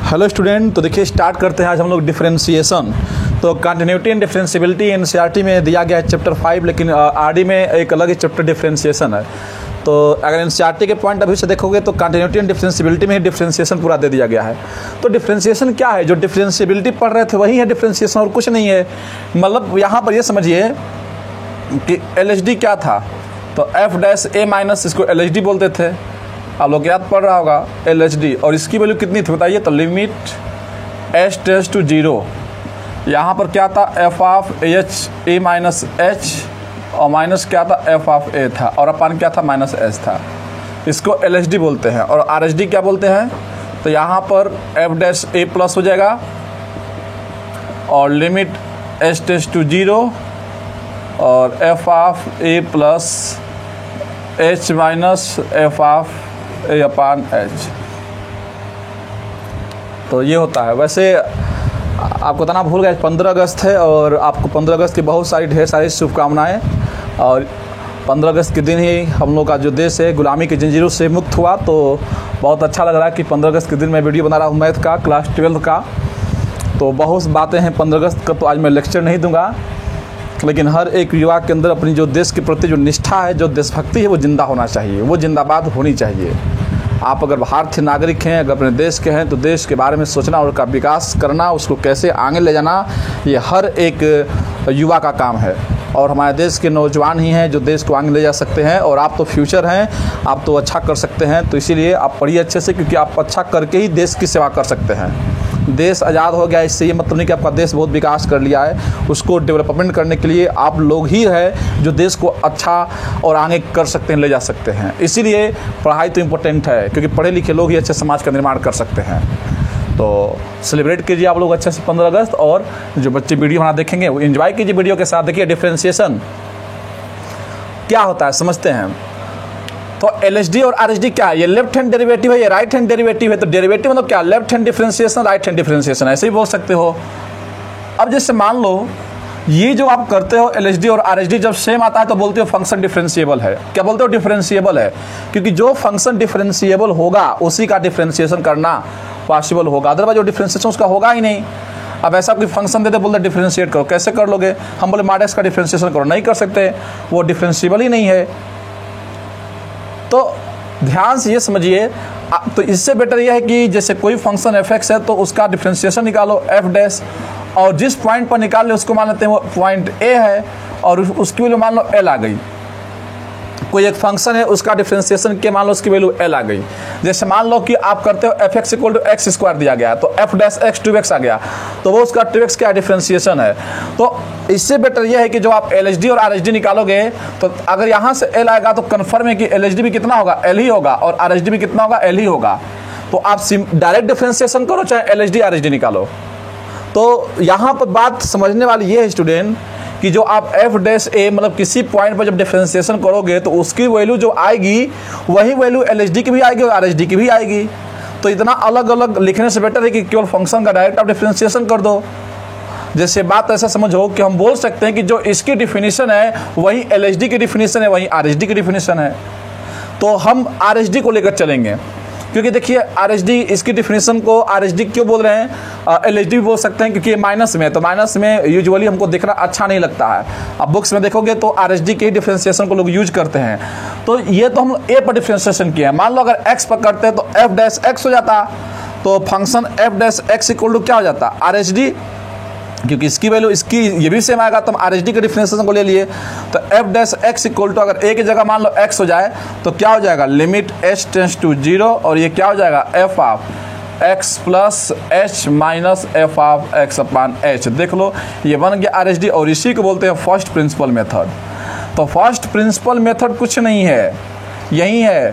Hello student, तो देखिए start करते हैं आज हम लोग डिफरेंशिएशन। तो कंटिन्यूटी एंड डिफरेंशिएबिलिटी एनसीईआरटी में दिया गया है चैप्टर 5, लेकिन आरडी में एक अलग ही चैप्टर डिफरेंशिएशन है। तो अगर एनसीईआरटी के पॉइंट अभी से देखोगे तो कंटिन्यूटी एंड डिफरेंशिएबिलिटी में ही डिफरेंशिएशन पूरा दे दिया गया है। तो डिफरेंशिएशन क्या है? जो डिफरेंशिएबिलिटी पढ़ रहे थे वही है डिफरेंशिएशन, और कुछ नहीं है। मतलब यहाँ पर ये समझिए कि एलएचडी क्या था, तो एफ डैश ए माइनस, इसको एलएचडी बोलते थे। आप लोग याद पड़ रहा होगा एलएचडी, और इसकी वैल्यू कितनी थी बताइए? तो लिमिट एच टेंड्स टू 0। यहाँ पर क्या था? F of H A minus H, और माइनस क्या था? एफ ऑफ ए था, और अपान क्या था? माइनस एच था। इसको एलएचडी बोलते हैं। और आरएचडी क्या बोलते हैं? तो यहाँ पर एफ डैश ए प्लस हो जाएगा, और लिमिट एच टेंड्स टू 0, और F of A plus H minus F of A upon H. तो ये होता है। वैसे आपको बताना भूल गया, 15 अगस्त है, और आपको 15 अगस्त की बहुत सारी ढेर सारी शुभकामनाएं। और 15 अगस्त के दिन ही हम लोग का जो देश है गुलामी की जंजीरों से मुक्त हुआ। तो बहुत अच्छा लग रहा है कि 15 अगस्त के दिन मैं वीडियो बना रहा हूँ मैथ का, क्लास 12 का। तो बहुत बातें हैं 15 अगस्त का, तो आज मैं लेक्चर नहीं दूंगा, लेकिन हर एक युवा के अंदर अपनी जो देश के प्रति जो निष्ठा है, जो देशभक्ति है, वो जिंदा होना चाहिए, वो जिंदाबाद होनी चाहिए। आप अगर भारतीय नागरिक हैं, अगर अपने देश के हैं, तो देश के बारे में सोचना और उसका विकास करना, उसको कैसे आगे ले जाना, ये हर एक युवा का काम है। और हमारे देश के नौजवान ही हैं जो देश को आगे ले जा सकते हैं, और आप तो फ्यूचर हैं, आप तो अच्छा कर सकते हैं। तो इसीलिए आप पढ़िए अच्छे से, क्योंकि आप अच्छा करके ही देश की सेवा कर सकते हैं। देश आज़ाद हो गया, इससे ये मतलब नहीं कि आपका देश बहुत विकास कर लिया है। उसको डेवलपमेंट करने के लिए आप लोग ही है जो देश को अच्छा और आगे कर सकते हैं, ले जा सकते हैं। इसीलिए पढ़ाई तो इम्पोर्टेंट है, क्योंकि पढ़े लिखे लोग ही अच्छे समाज का निर्माण कर सकते हैं। तो सेलिब्रेट कीजिए आप लोग अच्छे से 15 अगस्त, और जो बच्चे वीडियो हमारा देखेंगे वो एंजॉय कीजिए वीडियो के साथ। देखिए डिफरेंशिएशन क्या होता है समझते हैं। तो एलएचडी और आरएचडी क्या है? ये लेफ्ट हैंड डेरिवेटिव है, ये राइट हैंड डेरिवेटिव है। तो डेरिवेटिव मतलब क्या? Left hand differentiation, right hand differentiation, ऐसे ही बोल सकते हो। अब जैसे मान लो ये जो आप करते हो एलएचडी और आरएचडी जब सेम आता है तो बोलते हो फंक्शन डिफरेंशिएबल है। क्या बोलते हो? डिफरेंशिएबल है, क्योंकि जो फंक्शन डिफरेंशिएबल होगा उसी का डिफरेंशिएशन करना पॉसिबल होगा, अदरवाइज वो डिफरेंशिएशन उसका होगा ही नहीं। अब ऐसा कोई फंक्शन देते बोलते डिफरेंशिएट करो, कैसे कर लोगे? हम बोले मॉड एक्स का डिफरेंशिएशन करो, नहीं कर सकते, वो डिफरेंशिएबल ही नहीं है। तो ध्यान से ये समझिए। तो इससे बेटर यह है कि जैसे कोई फंक्शन एफ एक्स है तो उसका डिफरेंशिएशन निकालो एफ डैश, और जिस पॉइंट पर निकाल ले उसको मान लेते हैं वो पॉइंट ए है, और उसकी वैल्यू मान लो एल आ गई। कोई एक फंक्शन है उसका डिफरेंशिएशन के मान लो उसकी वैल्यू एल आ गई। जैसे मान लो कि आप करते हो F X equal to X square दिया गया है, तो एफ डैश एक्स 2x आ गया, तो वो उसका 2x क्या डिफरेंशिएशन है। तो इससे बेटर यह है कि जो आप एलएचडी और आरएचडी निकालोगे, तो अगर यहाँ से एल आएगा तो कन्फर्म है कि एलएचडी भी कितना होगा? एल ही होगा, और आरएचडी भी कितना होगा? एल ही होगा। तो आप डायरेक्ट डिफरेंशिएशन करो, चाहे एलएचडी आरएचडी निकालो। तो यहाँ पर बात समझने वाली ये है स्टूडेंट कि जो आप एफ डैश ए मतलब किसी पॉइंट पर जब डिफरेंशिएशन करोगे तो उसकी वैल्यू जो आएगी वही वैल्यू एलएचडी की भी आएगी और आरएचडी की भी आएगी। तो इतना अलग अलग लिखने से बेटर है कि केवल फंक्शन का डायरेक्ट आप डिफरेंशिएशन कर दो। जैसे बात ऐसा समझो कि हम बोल सकते हैं कि जो इसकी डिफिनीशन है वही एलएचडी की डिफिनीशन है, वही आरएचडी की डिफिनीशन है। तो हम आरएचडी को लेकर चलेंगे, क्योंकि देखिए आरएचडी इसकी डिफिनीशन को आरएचडी क्यों बोल रहे हैं? एलएचडी भी बोल सकते हैं क्योंकि ये माइनस में है, तो माइनस में यूजुअली हमको देखना अच्छा नहीं लगता है। अब बुक्स में देखोगे तो आरएचडी के ही डिफरेंशिएशन को लोग यूज करते हैं। तो ये तो हम ए पर डिफरेंशिएशन किए हैं। मान लो अगर एक्स पर करते हैं तो एफ डैश एक्स हो जाता, तो function F dash X equal to क्या हो जाता? आरएचडी, क्योंकि इसकी वैल्यू इसकी ये भी सेम आएगा, तो हम आरएचडी के डिफरेंशिएशन को ले लिए। तो F dash X equal to अगर ए की जगह मान लो एक्स हो जाए तो क्या हो जाएगा? लिमिट एच टेंड्स टू 0, और ये क्या हो जाएगा? F of x plus H minus F of x upon H. देख लो ये बन गया आरएचडी, और इसी को बोलते हैं फर्स्ट प्रिंसिपल मेथड। तो फर्स्ट प्रिंसिपल मेथड कुछ नहीं है, यही है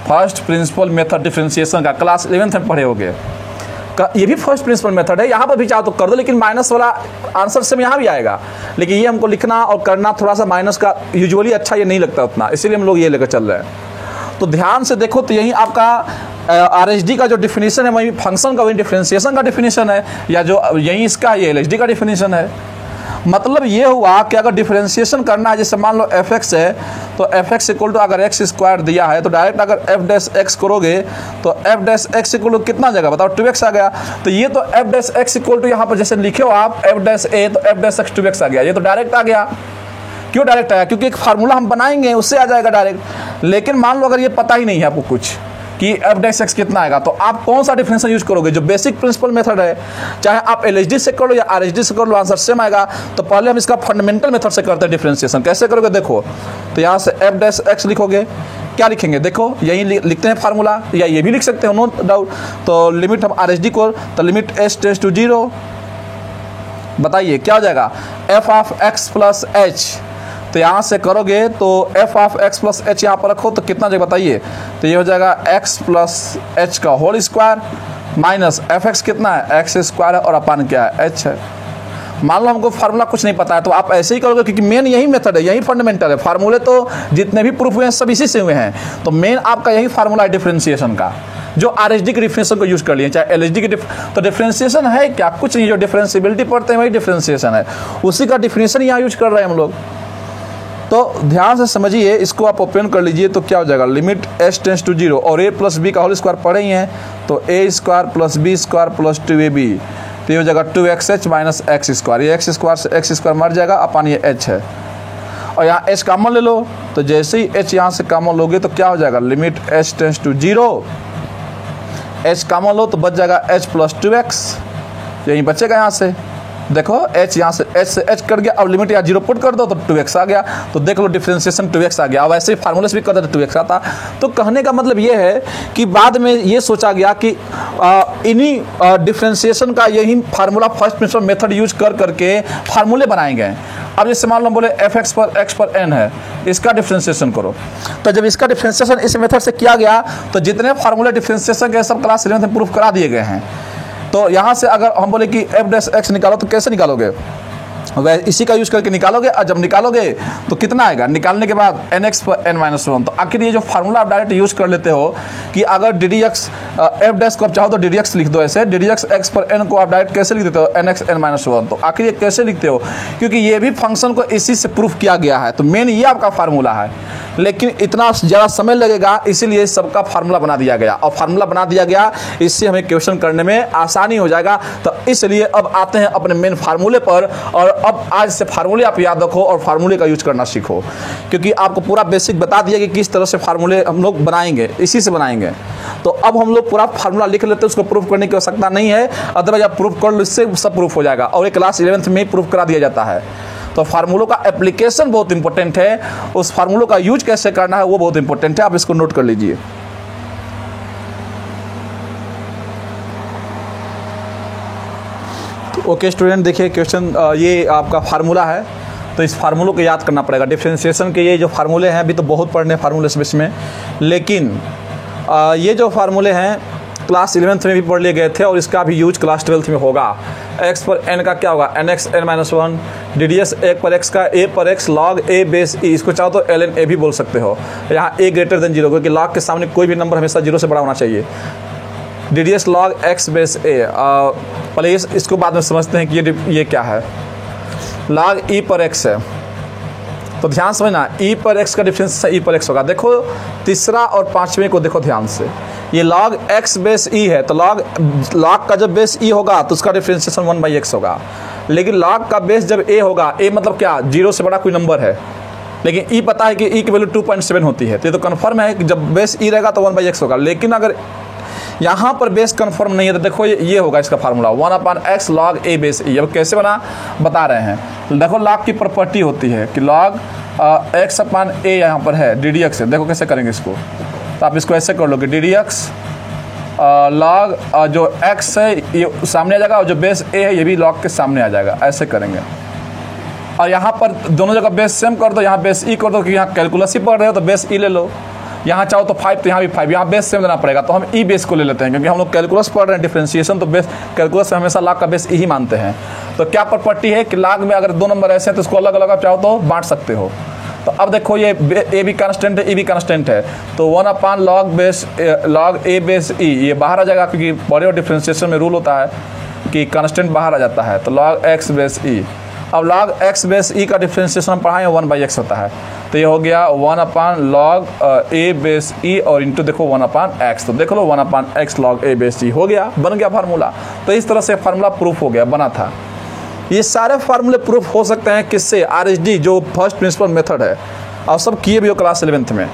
फर्स्ट प्रिंसिपल मेथड डिफरेंशिएशन का। क्लास 11th में पढ़े होगे, ये भी फर्स्ट प्रिंसिपल मेथड है। यहाँ पर भी चाहो तो कर दो, लेकिन माइनस वाला आंसर से यहाँ भी आएगा, लेकिन ये हमको लिखना और करना थोड़ा सा माइनस का यूजुअली अच्छा ये नहीं लगता उतना, इसीलिए हम लोग ये लेकर चल रहे हैं। तो ध्यान से देखो, तो यही आपका आरएचडी का जो डिफिनीशन है वही फंक्शन का, वही डिफरेंशिएशन का डिफिनीशन है, या जो यही इसका ये एलएचडी का डिफिनीशन है। मतलब ये हुआ कि अगर डिफरेंशिएशन करना है, जैसे मान लो एफ एक्स है तो एफ एक्स इक्वल टू अगर एक्स स्क्वायर दिया है तो डायरेक्ट अगर एफ डैश एक्स करोगे तो F dash X equal to कितना जगह बताओ 2x आ गया। तो ये तो F dash X equal to यहाँ पर जैसे लिखे हो आप एफ डैश ए तो एफ डैश एक्स 2x आ गया, ये तो डायरेक्ट आ गया। क्यों डायरेक्ट आया? क्योंकि एक फार्मूला हम बनाएंगे उससे आ जाएगा डायरेक्ट। लेकिन मान लो अगर ये पता ही नहीं है आपको कुछ कि एफ डैश एक्स कितना आएगा, तो आप कौन सा डिफरेंशियल यूज करोगे? जो बेसिक प्रिंसिपल मेथड है, चाहे आप एलएचडी से कर लो या आरएचडी से कर लो, आंसर सेम आएगा। तो पहले हम इसका फंडामेंटल मेथड से करते हैं डिफरेंशिएशन। कैसे करोगे देखो, तो यहाँ से एफ डैश एक्स लिखोगे, क्या लिखेंगे देखो, यही लिखते हैं फार्मूला, या ये भी लिख सकते हो नो डाउट। तो लिमिट हम आरएचडी को, तो लिमिट एच टेंड्स टू 0, बताइए क्या हो जाएगा, F of x plus H. तो यहाँ से करोगे तो F of x plus H यहाँ पर रखो तो कितना जाएगा बताइए, तो ये हो जाएगा एक्स प्लस एच का whole square minus F X कितना है, एक्स स्क्वायर है और अपन क्या है, एच है। मान लो हमको फार्मूला कुछ नहीं पता है तो आप ऐसे ही करोगे, क्योंकि मेन यही मेथड है, यही फंडामेंटल है। फार्मूले तो जितने भी प्रूफ हुए हैं सब इसी से हुए हैं, तो मेन आपका यही फार्मूला है डिफरेंशिएशन का, जो आरएचडी के डिफरेंशिएशन को यूज कर लिए, चाहे एलएचडी के तो डिफरेंशिएशन है क्या, कुछ नहीं, जो डिफरेंशिएबिलिटी पढ़ते हैं वही डिफरेंशिएशन है, उसी का डिफिनेशन यहाँ यूज कर रहे हैं हम लोग। तो ध्यान से समझिए, इसको आप ओपन कर लीजिए तो क्या हो जाएगा, लिमिट एच टेंड्स टू 0 और ए प्लस बी का होल स्क्वायर पढ़े ही हैं, तो a square plus b square plus 2ab, तो ये हो जाएगा 2xh माइनस एक्स स्क्वायर, ये एक्स स्क्वायर से एक्स स्क्वायर मर जाएगा, अपन ये h है, और यहाँ h कॉमन ले लो, तो जैसे ही h यहाँ से कॉमन लोगे तो क्या हो जाएगा, limit h tends to 0, h common लो तो बच जाएगा h प्लस 2x, यही बचेगा यहाँ से। देखो h यहाँ से h कट गया, अब लिमिट यहाँ 0 पुट कर दो तो 2x आ गया, तो देख लो डिफरेंशिएशन 2x आ गया। अब ऐसे ही फार्मूले भी करते तो 2x आता। तो कहने का मतलब ये है कि बाद में ये सोचा गया कि इन्हीं डिफरेंशिएशन का यही formula first principle method use कर करके फार्मूले बनाए गए। अब जैसे मान लो बोले एफ एक्स पर एक्स पर एन है, इसका डिफरेंशिएशन करो, तो जब इसका डिफरेंशिएशन इस मेथड से किया गया तो जितने फार्मूले डिफरेंशिएशन के सब क्लास 11 में प्रूफ करा दिए गए हैं। तो यहाँ से अगर हम बोले कि एफ डैश एक्स निकालो तो कैसे निकालोगे, वह इसी का यूज करके निकालोगे, और जब निकालोगे तो कितना आएगा, निकालने के बाद एन एक्स पर एन माइनस 1। तो आखिर ये जो फार्मूला आप डायरेक्ट यूज कर लेते हो कि अगर D D x F dash को आप चाहो तो डी डी एक्स लिख दो, ऐसे डी डी एक्स एक्स पर एन को आप डायरेक्ट कैसे लिख देते हो, एन एक्स एन माइनस 1। तो आखिर ये कैसे लिखते हो, क्योंकि ये भी फंक्शन को इसी से प्रूफ किया गया है। तो मेन ये आपका फार्मूला है, लेकिन इतना ज़्यादा समय लगेगा, इसीलिए सबका फार्मूला बना दिया गया, और फार्मूला बना दिया गया इससे हमें क्वेश्चन करने में आसानी हो जाएगा। तो इसलिए अब आते हैं अपने मेन फार्मूले पर, और अब आज से फार्मूले आप याद रखो और फार्मूले का यूज करना सीखो, क्योंकि आपको पूरा बेसिक बता दिया कि किस तरह से फार्मूले हम लोग बनाएंगे, इसी से बनाएंगे। तो अब हम लोग पूरा फार्मूला लिख लेते हैं, उसको प्रूफ करने की आवश्यकता नहीं है, अदरवाइज आप प्रूफ कर लो, इससे सब प्रूफ हो जाएगा, और ये क्लास 11th में ही प्रूफ करा दिया जाता है। तो फार्मूलों का एप्लीकेशन बहुत इंपॉर्टेंट है, उस फार्मूलों का यूज कैसे करना है वो बहुत इंपॉर्टेंट है, आप इसको नोट कर लीजिए। ओके स्टूडेंट, देखिए क्वेश्चन, ये आपका फार्मूला है, तो इस फार्मूलों को याद करना पड़ेगा। डिफरेंशिएशन के ये जो फार्मूले हैं अभी तो बहुत पढ़ने फार्मूले स्पेस में, लेकिन ये जो फार्मूले हैं क्लास 11th में भी पढ़ लिए गए थे, और इसका भी यूज क्लास 12th में होगा। x पर n का क्या होगा, N X N minus 1, D D S एक पर x का a पर x log a base e, इसको चाहो तो ln a भी बोल सकते हो। यहाँ a ग्रेटर देन 0, क्योंकि लॉग के सामने कोई भी नंबर हमेशा 0 से बड़ा होना चाहिए। D D S log x base a, पहले इसको बाद में समझते हैं कि ये क्या है। लॉग e पर x है, तो ध्यान समझना, e पर x का डिफरेंस e पर x होगा। देखो तीसरा और पांचवें को देखो ध्यान से, ये log x बेस e है, तो log का जब बेस e होगा तो उसका डिफरेंशिएशन 1/x होगा। लेकिन log का बेस जब a होगा, a मतलब क्या, 0 से बड़ा कोई नंबर है, लेकिन e पता है कि e की वैल्यू 2.7 होती है, तो ये तो कन्फर्म है कि जब बेस e रहेगा तो 1/x होगा। लेकिन अगर यहाँ पर बेस कन्फर्म नहीं है तो देखो ये होगा इसका formula 1/x log a base e। अब कैसे बना बता रहे हैं, देखो log की प्रॉपर्टी होती है कि log x/a यहाँ पर है, डी डी एक्स है। देखो कैसे करेंगे इसको, तो आप इसको ऐसे कर लो कि डी डी एक्स लॉग जो x है ये सामने आ जाएगा, और जो बेस a है ये भी log के सामने आ जाएगा, ऐसे करेंगे। और यहाँ पर दोनों जगह बेस सेम कर दो, यहाँ बेस e कर दो, क्योंकि यहाँ कैलकुलस ही पढ़ रहे हो तो बेस e ले लो। यहाँ चाहो तो 5 तो यहाँ भी 5, यहाँ बेस सेम देना पड़ेगा, तो हम e बेस को ले लेते हैं, क्योंकि हम लोग कैलकुलस पढ़ रहे हैं डिफरेंशिएशन, तो बेस कैलकुलस में हमेशा log का बेस e ही मानते हैं। तो क्या प्रॉपर्टी है कि log में अगर दो नंबर ऐसे हैं तो इसको अलग अलग आप चाहो तो बांट सकते हो। तो अब देखो ये a भी कांस्टेंट है, e भी कांस्टेंट है, तो 1/log a बेस e ये बाहर आ जाएगा, क्योंकि बड़े और डिफरेंशिएशन में रूल होता है कि कांस्टेंट बाहर आ जाता है। तो log x बेस e, अब log x बेस e का डिफ्रेंशिएशन हम पढ़ाएं 1/x होता है, तो ये हो गया 1/log a बेस e और इंटू देखो 1/x, तो देख लो 1/x log a base e हो गया, बन गया फार्मूला। तो इस तरह से फार्मूला प्रूफ हो गया, बना था। ये सारे फार्मूले प्रूफ हो सकते हैं किससे? RHD जो फर्स्ट प्रिंसिपल मेथड है, और सब किए भी हो क्लास 11th में।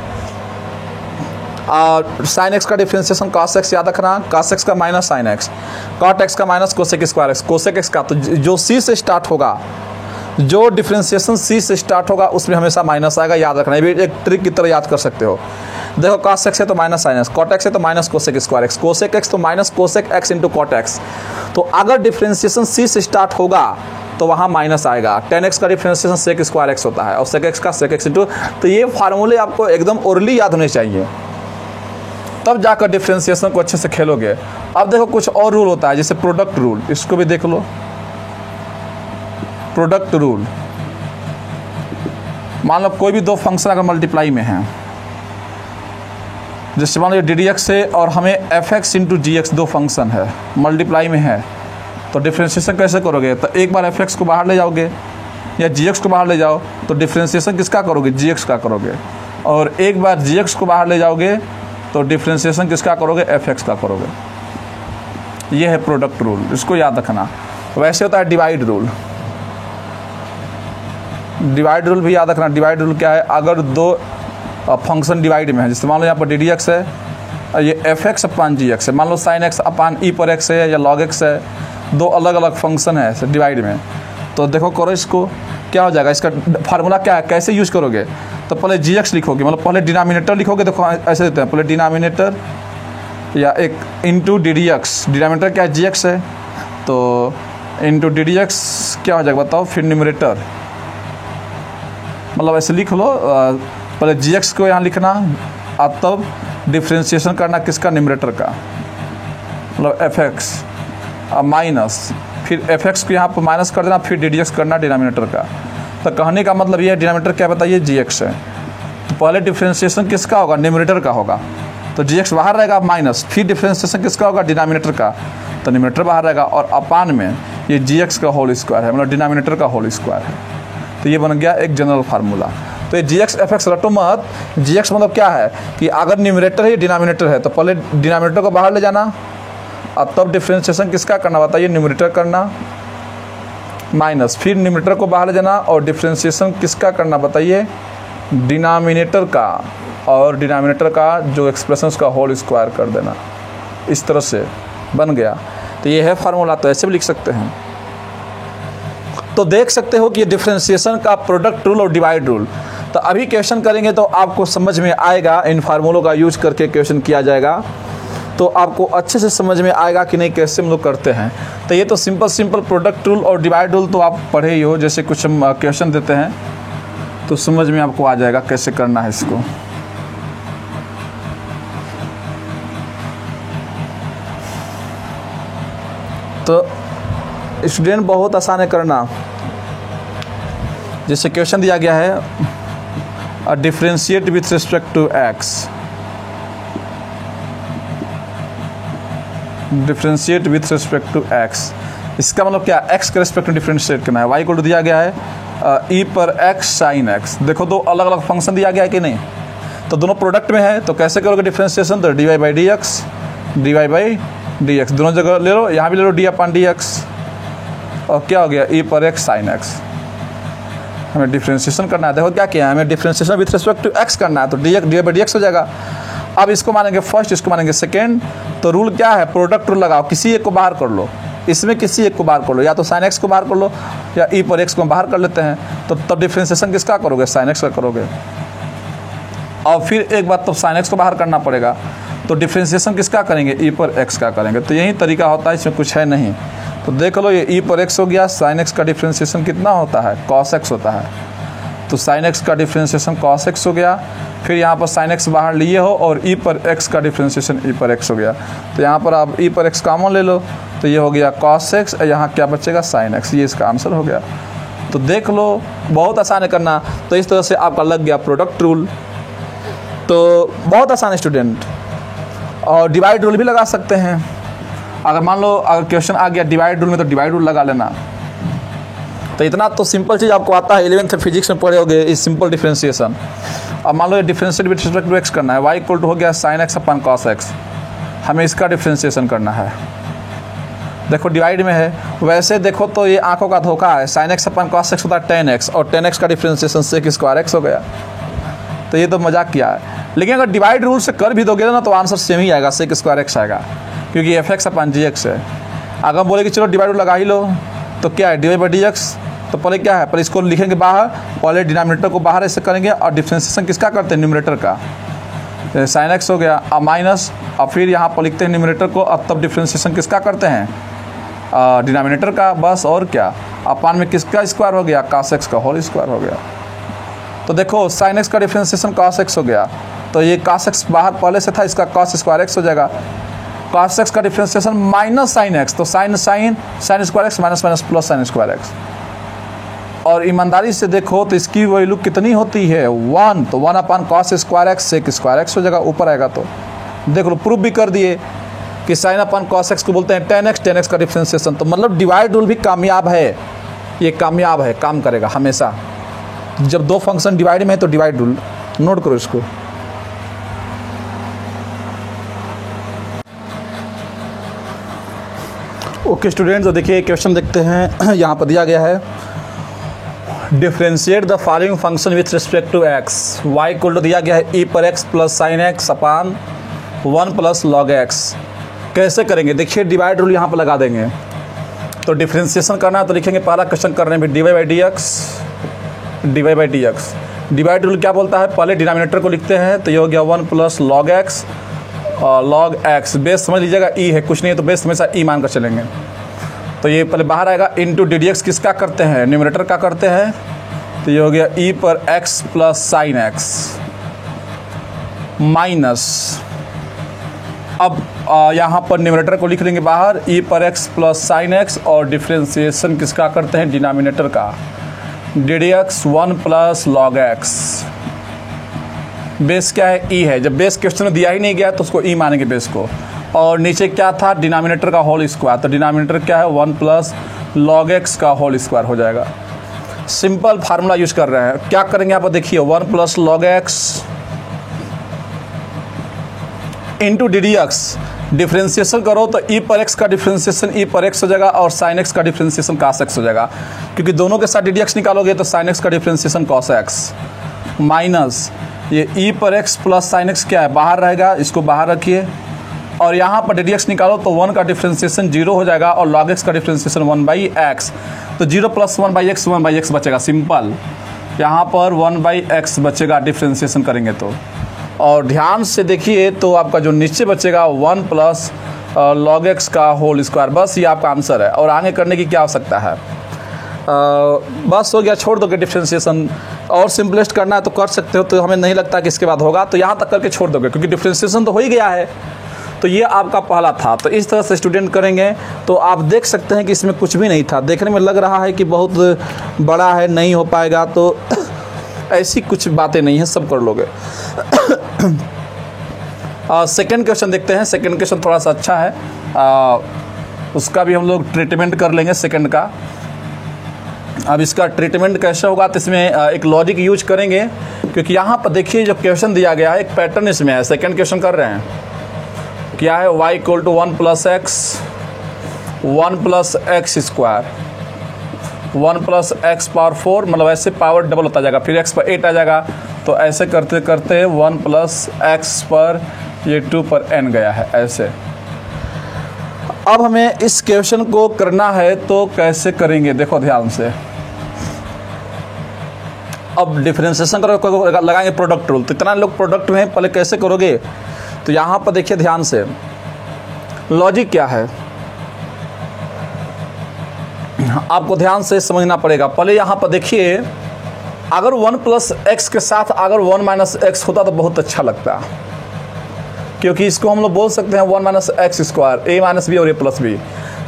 और साइन एक्स का डिफ्रेंशिएशन cos x याद रखना, cos x का minus sine x, cot x का minus cosec square x, cosec x का तो जो c से स्टार्ट होगा, जो डिफ्रेंशिएशन c से स्टार्ट होगा उसमें हमेशा माइनस आएगा, याद रखना। ये भी एक ट्रिक की तरह याद कर सकते हो। देखो cos x है तो minus sine x, cot x है तो minus cosec square x, cosec x तो minus cosec x into cot x। तो अगर डिफ्रेंशिएशन c से स्टार्ट होगा तो वहाँ माइनस आएगा। tan x का डिफ्रेंशिएशन सेक स्क्वायर x होता है और सेक x का सेक x इंटू, तो ये फार्मूले आपको एकदम ओरली याद होने चाहिए, तब जाकर डिफ्रेंशिएशन को अच्छे से खेलोगे। अब देखो कुछ और रूल होता है, जैसे प्रोडक्ट रूल, इसको भी देख लो। प्रोडक्ट रूल, मान लो कोई भी दो फंक्शन अगर मल्टीप्लाई में है, जैसे मान लो ddx है और हमें fx इंटू gx दो फंक्शन है, मल्टीप्लाई में है, तो डिफ्रेंशिएशन कैसे करोगे? तो एक बार fx को बाहर ले जाओगे या gx को बाहर ले जाओ, तो डिफ्रेंशिएशन किसका करोगे? gx का करोगे। और एक बार gx को बाहर ले जाओगे तो डिफ्रेंशिएशन किसका करोगे? fx का करोगे। ये है प्रोडक्ट रूल, इसको याद रखना। वैसे होता है डिवाइड रूल, डिवाइड रूल भी याद रखना। डिवाइड रूल क्या है? अगर दो फंक्शन डिवाइड में है, जैसे मान लो यहाँ पर ddx है और ये fx अपान gx है, मान लो sin x अपान e पर x है या log x है, दो अलग अलग फंक्शन है डिवाइड में, तो देखो करो इसको, क्या हो जाएगा? इसका फार्मूला क्या है, कैसे यूज करोगे? तो पहले gx लिखोगे, मतलब पहले डिनोमिनेटर लिखोगे, देखो ऐसे देते हैं, पहले डिनोमिनेटर या एक इंटू ddx, डिनोमिनेटर क्या है? gx है, तो इंटू ddx क्या हो जाएगा बताओ? फिर न्यूमरेटर, मतलब ऐसे लिख लो, पहले gx को यहाँ लिखना और तब डिफ्रेंशिएशन करना किसका? न्यूमरेटर का, मतलब fx माइनस, फिर fx को यहाँ पर माइनस कर देना, फिर ddx करना डिनोमिनेटर का। तो कहने का मतलब ये है, डिनोमिनेटर क्या बताइए? gx है, तो पहले डिफ्रेंशिएशन किसका होगा? न्यूमरेटर का होगा, तो gx बाहर रहेगा माइनस, फिर डिफ्रेंशिएशन किसका होगा? डिनोमिनेटर का, तो न्यूमरेटर बाहर रहेगा, और अपान में ये gx का होल स्क्वायर है, मतलब डिनोमिनेटर का होल स्क्वायर है। तो ये बन गया एक जनरल फार्मूला। तो ये gx fx रटो मत, gx मतलब क्या है कि अगर न्यूमरेटर है डिनोमिनेटर है, तो पहले डिनोमिनेटर को बाहर ले जाना और तब डिफ्रेंशिएशन किसका करना बताइए? न्यूमरेटर करना माइनस, फिर न्यूमरेटर को बाहर ले जाना और डिफ्रेंशिएशन किसका करना बताइए? डिनोमिनेटर का, और डिनोमिनेटर का जो एक्सप्रेशन उसका होल स्क्वायर कर देना। इस तरह से बन गया। तो ये है फार्मूला, तो ऐसे भी लिख सकते हैं। तो देख सकते हो कि ये डिफ्रेंशिएशन का प्रोडक्ट रूल और डिवाइड रूल। तो अभी क्वेश्चन करेंगे तो आपको समझ में आएगा, इन फार्मूलों का यूज करके क्वेश्चन किया जाएगा, तो आपको अच्छे से समझ में आएगा कि नहीं कैसे हम लोग करते हैं। तो ये तो सिंपल प्रोडक्ट रूल और डिवाइड रूल तो आप पढ़े ही हो, जैसे कुछ हम क्वेश्चन देते हैं तो समझ में आपको आ जाएगा कैसे करना है इसको। तो स्टूडेंट बहुत आसान है करना। जैसे क्वेश्चन दिया गया है differentiate with respect to x, differentiate with respect to x, इसका मतलब क्या? x के रिस्पेक्ट में डिफरेंशिएट करना है। y को दिया गया है e पर x साइन x, देखो दो अलग अलग फंक्शन दिया गया है कि नहीं, तो दोनों प्रोडक्ट में है, तो कैसे करोगे डिफरेंशिएशन? तो dy बाई डी एक्स दोनों जगह ले लो, यहाँ भी ले लो डी अपान डी एक्स, और क्या हो गया? e पर x साइन x। हमें डिफरेंशिएशन करना है, देखो क्या किया है, हमें differentiation with respect to x करना है, तो डी बाई डी एक्स हो जाएगा। अब इसको मानेंगे फर्स्ट, इसको मानेंगे सेकेंड। तो रूल क्या है? प्रोडक्ट रूल लगाओ, किसी एक को बाहर कर लो, इसमें किसी एक को बाहर कर लो, या तो साइन एक्स को बाहर कर लो या e पर x को बाहर कर लेते हैं, तो तब डिफरेंशिएशन किसका करोगे? साइन एक्स का करोगे। और फिर एक बार तब साइन एक्स को बाहर करना पड़ेगा, तो डिफरेंशिएशन किसका करेंगे? e पर x का करेंगे। तो यही तरीका होता है, इसमें कुछ है नहीं। तो देख लो ये e पर x हो गया, साइन एक्स का डिफरेंशिएशन कितना होता है? cos x होता है, तो साइन एक्स का डिफरेंशिएशन cos x हो गया। फिर यहाँ पर साइन एक्स बाहर लिए हो और e पर x का डिफरेंशिएशन e पर x हो गया, तो यहाँ पर आप e पर x कॉमन ले लो, तो ये हो गया cos x, यहाँ क्या बचेगा? Sine x। ये इसका आंसर हो गया। तो देख लो बहुत आसान है करना। तो इस तरह से आपका लग गया प्रोडक्ट रूल, तो बहुत आसान है स्टूडेंट। और डिवाइड रूल भी लगा सकते हैं, अगर मान लो अगर क्वेश्चन आ गया डिवाइड रूल में, तो डिवाइड रूल लगा लेना। तो तो इतना तो सिंपल चीज़ आपको आता है, 11th फिजिक्स में पढ़े होगे इस सिंपल डिफरेंशिएशन। अब मान लो ये differentiate with respect to x करना है, y इक्वल टू हो गया sine x upon cos x, हमें इसका डिफरेंशिएशन करना है। देखो डिवाइड में है, वैसे देखो तो ये आंखों का धोखा है, sign x upon cos x होता है tan x, और tan x का डिफरेंशिएशन सेक स्क्वायर एक्स हो गया। तो ये तो मजाक किया है, लेकिन अगर डिवाइड रूल से कर भी दोगे ना तो आंसर सेम ही आएगा, सेक स्क्वायर एक्स आएगा, क्योंकि एफ एक्स अपन जी एक्स है। अगर हम बोले कि चलो डिवाइड रूल लगा ही लो, तो क्या है डी बाई डी एक्स, तो पहले क्या है, पहले इसको लिखेंगे बाहर, पहले डिनोमिनेटर को बाहर ऐसे करेंगे और डिफरेंशिएशन किसका करते हैं, न्यूमरेटर का, साइन एक्स हो गया, और माइनस, और फिर यहाँ पर लिखते हैं न्यूमरेटर को, अब तब डिफरेंशिएशन किसका करते हैं, डिनोमिनेटर का, बस और क्या, अपान में किसका स्क्वायर हो गया, कॉस एक्स का होल स्क्वायर हो गया। तो देखो साइन एक्स का डिफरेंशिएशन कॉस एक्स हो गया, तो ये कॉस एक्स बाहर पहले से था, इसका कॉस स्क्वायर एक्स हो जाएगा। कॉस एक्स का डिफरेंशिएशन माइनस साइन एक्स, तो sine square x minus minus plus sine square x. और ईमानदारी से देखो तो इसकी वैल्यू कितनी होती है, 1, तो 1 upon cos square x sec square x हो जाएगा, ऊपर आएगा। तो देख लो प्रूफ भी कर दिए कि साइन अपान कॉस एक्स को बोलते हैं tan x का डिफरेंशिएशन। तो मतलब डिवाइड रूल भी कामयाब है, ये कामयाब है, काम करेगा हमेशा। जब दो फंक्शन डिवाइड में है तो डिवाइड रूल नोट करो इसको। ओके स्टूडेंट्स, तो देखिए क्वेश्चन देखते हैं, यहाँ पर दिया गया है differentiate the following function with respect to x, y equal to दिया गया है e पर x plus sine x upon 1 plus log x. कैसे करेंगे, देखिए डिवाइड रूल यहाँ पर लगा देंगे। तो डिफरेंशिएशन करना है तो लिखेंगे, पहला क्वेश्चन करने में d y by d x. Divide rule क्या बोलता है, पहले डिनोमिनेटर को लिखते हैं, तो ये हो गया 1 प्लस लॉग एक्स, और लॉग एक्स बेस समझ लीजिएगा ई है, कुछ नहीं है तो बेस हमेशा ई मान कर चलेंगे। तो ये पहले बाहर आएगा, इंटू डी डी एक्स किसका करते हैं, न्यूमरेटर का करते हैं, तो ये हो गया ई पर x plus sine x minus, अब यहाँ पर न्यूमरेटर को लिख लेंगे बाहर, ई पर एक्स प्लस साइन एक्स, और डिफरेंशिएशन किसका करते हैं, डिनोमिनेटर का, D D x 1 plus log x. Base क्या है, ई है, जब बेस क्वेश्चन में दिया ही नहीं गया तो उसको ई मानेंगे बेस को, और नीचे क्या था, डिनोमिनेटर का होल स्क्वायर, तो डिनोमिनेटर क्या है 1 प्लस लॉग एक्स का होल स्क्वायर हो जाएगा। सिंपल फार्मूला यूज कर रहे हैं, क्या करेंगे यहाँ पर देखिए, 1 plus log x into D D x, differentiation करो तो ई पर एक्स का डिफ्रेंशिएशन ई पर एक्स हो जाएगा, और साइन एक्स का डिफ्रेंशिएशन कॉस एक्स हो जाएगा, क्योंकि दोनों के साथ डी डी एक्स निकालोगे तो साइन एक्स का डिफ्रेंशिएशन कॉस एक्स माइनस ये ई पर एक्स प्लस साइन एक्स क्या है, बाहर रहेगा, इसको बाहर रखिए, और यहाँ पर डी डी एक्स निकालो तो 1 का डिफ्रेंशिएशन 0 हो जाएगा, और लॉग एक्स का डिफ्रेंशिएशन 1 बाई एक्स, तो 0 प्लस 1 बाई एक्स बचेगा, सिंपल यहाँ पर 1 बाई एक्स बचेगा डिफ्रेंशिएशन करेंगे तो। और ध्यान से देखिए तो आपका जो नीचे बचेगा 1 प्लस लॉग एक्स का होल स्क्वायर, बस ये आपका आंसर है, और आगे करने की क्या आवश्यकता है, बस हो गया, छोड़ दोगे डिफ्रेंशिएशन। और सिंपलेस्ट करना है तो कर सकते हो, तो हमें नहीं लगता कि इसके बाद होगा, तो यहाँ तक करके छोड़ दोगे, क्योंकि डिफ्रेंशिएशन तो हो ही गया है। तो ये आपका पहला था, तो इस तरह से स्टूडेंट करेंगे तो आप देख सकते हैं कि इसमें कुछ भी नहीं था, देखने में लग रहा है कि बहुत बड़ा है, नहीं हो पाएगा, तो ऐसी कुछ बातें नहीं है, सब कर लोगे। सेकंड क्वेश्चन देखते हैं, सेकंड क्वेश्चन थोड़ा सा अच्छा है, उसका भी हम लोग ट्रीटमेंट कर लेंगे सेकंड का। अब इसका ट्रीटमेंट कैसे होगा, तो इसमें एक लॉजिक यूज करेंगे, क्योंकि यहाँ पर देखिए जो क्वेश्चन दिया गया है एक पैटर्न इसमें है। सेकंड क्वेश्चन कर रहे हैं, क्या है, y equal to 1 plus x 1 plus x square 1 plus x power 4, मतलब ऐसे पावर डबल होता जाएगा, फिर x पर 8 आ जाएगा, तो ऐसे करते करते 1 प्लस एक्स पर ये 2 पर n गया है ऐसे। अब हमें इस क्वेश्चन को करना है तो कैसे करेंगे, देखो ध्यान से। अब डिफरेंशिएशन करो, लगाएंगे प्रोडक्ट रूल, तो इतना लोग प्रोडक्ट में पहले कैसे करोगे, तो यहाँ पर देखिए ध्यान से, लॉजिक क्या है आपको ध्यान से समझना पड़ेगा। पहले यहाँ पर देखिए, अगर 1 प्लस एक्स के साथ अगर 1 माइनस एक्स होता तो बहुत अच्छा लगता, क्योंकि इसको हम लोग बोल सकते हैं 1 माइनस एक्स स्क्वायर, ए माइनस बी और ए प्लस बी।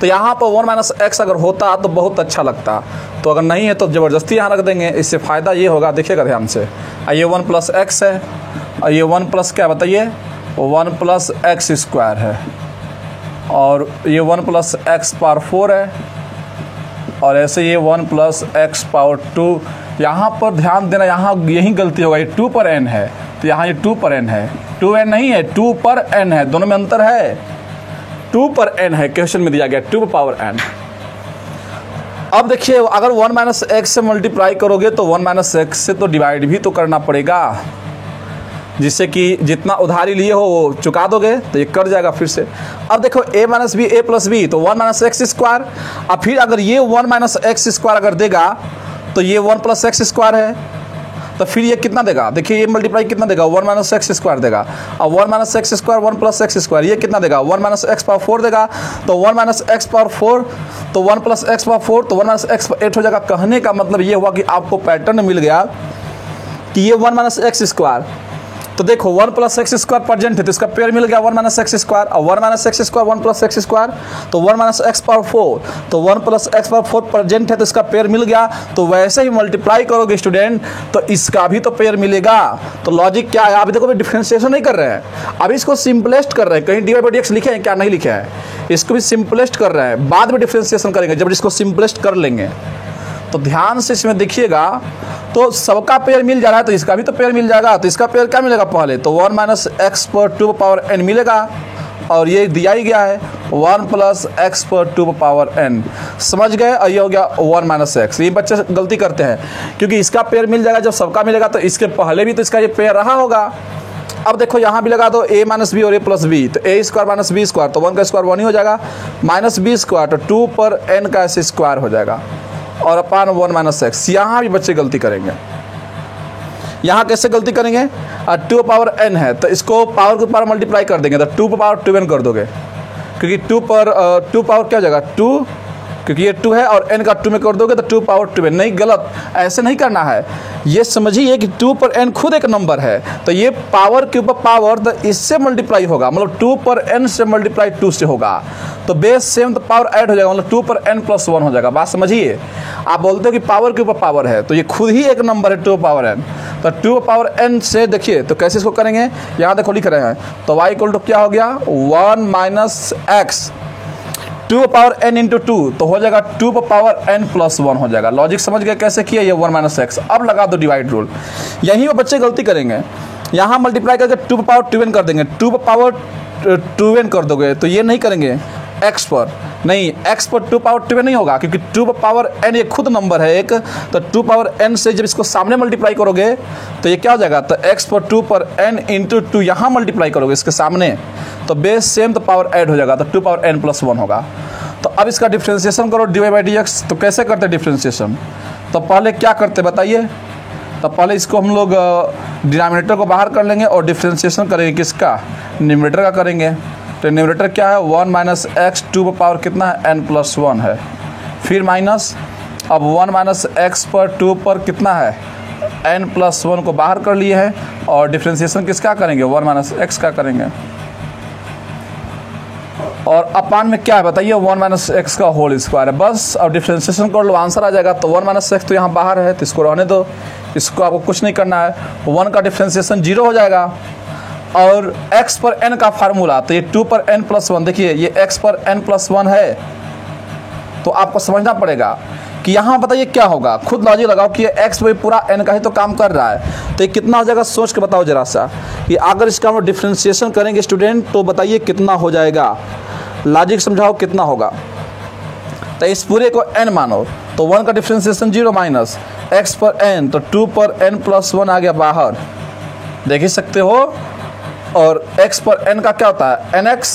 तो यहाँ पर 1 माइनस एक्स अगर होता तो बहुत अच्छा लगता, तो अगर नहीं है तो ज़बरदस्ती यहाँ रख देंगे। इससे फ़ायदा ये होगा, देखिएगा ध्यान से, ये 1 प्लस एक्स है, और ये 1 प्लस क्या बताइए, 1 प्लस एक्स स्क्वायर है, और ये 1 प्लस एक्स पावर 4 है, और ऐसे ये 1 प्लस एक्स पावर 2। यहाँ पर ध्यान देना, यहाँ यही गलती होगा, ये 2 पर n है तो यहाँ ये 2 पर n है, 2n नहीं है, 2 पर n है, दोनों में अंतर है। 2 पर n है, क्वेश्चन में दिया गया 2 पावर n। अब देखिए अगर 1 माइनस एक्स से मल्टीप्लाई करोगे तो 1 माइनस एक्स से तो डिवाइड भी तो करना पड़ेगा, जिससे कि जितना उधारी लिए हो वो चुका दोगे तो ये कट जाएगा फिर से। अब देखो a minus b, a plus b, तो 1 माइनस एक्स स्क्वायर। अब फिर अगर ये 1 माइनस एक्स स्क्वायर अगर देगा तो ये 1 प्लस एक्स स्क्वायर है, तो फिर ये कितना देगा, देखिए ये मल्टीप्लाई कितना देगा, 1 माइनस एक्स स्क्वायर देगा। अब 1 minus x square 1 plus x square, ये कितना देगा, 1 माइनस एक्स पावर 4 देगा। तो 1 माइनस एक्स पावर 4 तो 1 प्लस एक्स पावर 4 तो 1 माइनस एक्स 8 हो जाएगा। कहने का मतलब ये हुआ कि आपको पैटर्न मिल गया कि ये 1 माइनस एक्स स्क्वायर, तो देखो 1 प्लस एक्स स्क्वायर प्रेजेंट है तो इसका पेयर मिल गया 1 माइनस एक्स स्क्वायर। और 1 minus x square 1 plus x square तो 1 माइनस एक्स पावर 4 तो 1 प्लस एक्स पावर 4 प्रेजेंट है तो इसका पेयर मिल गया। तो वैसे ही मल्टीप्लाई करोगे स्टूडेंट तो इसका भी तो पेयर मिलेगा। तो लॉजिक क्या है, अभी देखो डिफरेंशिएशन नहीं कर रहे हैं, अभी इसको सिंपलेस्ट कर रहे हैं। कहीं d y by d x लिखे हैं क्या, नहीं लिखे हैं, इसको भी सिंपलेस्ट कर रहे हैं, बाद में डिफरेंशिएशन करेंगे जब इसको सिंपलेस्ट कर लेंगे। तो ध्यान से इसमें देखिएगा, तो सबका पेयर मिल जा रहा है तो इसका भी तो पेयर मिल जाएगा। तो इसका पेयर क्या मिलेगा पहले, तो 1 माइनस एक्स पर 2 पावर n मिलेगा, और ये दिया ही गया है 1 प्लस एक्स पर 2 पावर n। समझ गए, और ये हो गया 1 माइनस एक्स। ये बच्चे गलती करते हैं क्योंकि इसका पेयर मिल जाएगा, जब सबका मिलेगा तो इसके पहले भी तो इसका ये पेयर रहा होगा। अब देखो यहाँ भी लगा दो a माइनस बी और a प्लस बी, तो a square minus b square तो 1 का स्क्वायर 1 ही हो जाएगा, माइनस बी स्क्वायर तो 2 पर n का ऐसे स्क्वायर हो जाएगा, और अपान 1 माइनस एक्स। यहाँ भी बच्चे गलती करेंगे। यहाँ कैसे गलती करेंगे, 2 पावर n है तो इसको पावर के पावर मल्टीप्लाई कर देंगे तो 2 पावर 2n कर दोगे, क्योंकि 2 पावर क्या हो जाएगा 2, क्योंकि ये 2 है और n का 2 में कर दोगे तो 2 पावर 2n। नहीं, गलत, ऐसे नहीं करना है। ये समझिए कि 2 पर n खुद एक नंबर है, तो ये पावर के ऊपर पावर तो इससे मल्टीप्लाई होगा, मतलब 2 पर n से मल्टीप्लाई 2 से होगा, तो बेस सेम तो पावर ऐड हो जाएगा, मतलब 2 पर n प्लस 1 हो जाएगा। बात समझिए, आप बोलते हो कि पावर के ऊपर पावर है तो ये खुद ही एक नंबर है 2 पावर n। तो 2 पावर n से देखिए तो कैसे इसको करेंगे, यहाँ देखो लिख रहे हैं, तो y इक्वल टू क्या हो गया 1 minus x 2 power n into 2 तो हो जाएगा 2 पावर n प्लस 1 हो जाएगा। लॉजिक समझ गए कैसे किया, ये 1 माइनस एक्स। अब लगा दो डिवाइड रूल, यहीं वो बच्चे गलती करेंगे, यहाँ मल्टीप्लाई करके 2 पावर 2n कर देंगे, 2 पावर 2n कर दोगे तो ये नहीं करेंगे x पर, नहीं x पर 2 पावर 2n नहीं होगा, क्योंकि 2 पावर n ये खुद नंबर है एक, तो 2 पावर n से जब इसको सामने मल्टीप्लाई करोगे तो ये क्या हो जाएगा, तो x पर 2 पर n इंटू 2 यहाँ मल्टीप्लाई करोगे इसके सामने तो बेस सेम तो पावर ऐड हो जाएगा, तो 2 पावर n प्लस 1 होगा। तो अब इसका डिफ्रेंशिएशन करो d y by d x. तो कैसे करते डिफ्रेंशिएशन, तो पहले क्या करते बताइए, तो पहले इसको हम लोग डिनोमिनेटर को बाहर कर लेंगे और डिफ्रेंशिएशन करेंगे किसका, न्यूमरेटर का करेंगे। तो न्यूमरेटर क्या है 1 माइनस एक्स 2 पावर कितना है n प्लस 1 है, फिर माइनस, अब 1 माइनस एक्स पर 2 पर कितना है n प्लस 1 को बाहर कर लिए हैं, और डिफ्रेंशिएशन किसका करेंगे 1 माइनस एक्स का करेंगे, और अपान में क्या है बताइए 1 माइनस एक्स का होल स्क्वायर है बस। अब डिफ्रेंशिएशन कर लो आंसर आ जाएगा। तो 1 माइनस एक्स तो यहाँ बाहर है तो इसको रहने दो, इसको आपको कुछ नहीं करना है, 1 का डिफ्रेंशिएशन 0 हो जाएगा। और x पर n का फार्मूला, तो ये 2 पर n प्लस 1, देखिए ये x पर n प्लस 1 है, तो आपको समझना पड़ेगा कि यहाँ बताइए क्या होगा, खुद लॉजिक लगाओ कि ये x पर पूरा n का ही तो काम कर रहा है, तो ये कितना हो जाएगा सोच के बताओ जरा सा, कि अगर इसका हम डिफ्रेंशिएशन करेंगे स्टूडेंट तो बताइए कितना हो जाएगा, लॉजिक समझाओ कितना होगा। तो इस पूरे को n मानो, तो 1 का डिफ्रेंशिएशन 0 माइनस x पर n, तो 2 पर n प्लस 1 आ गया बाहर, देख ही सकते हो। और x पर n का क्या होता है nx,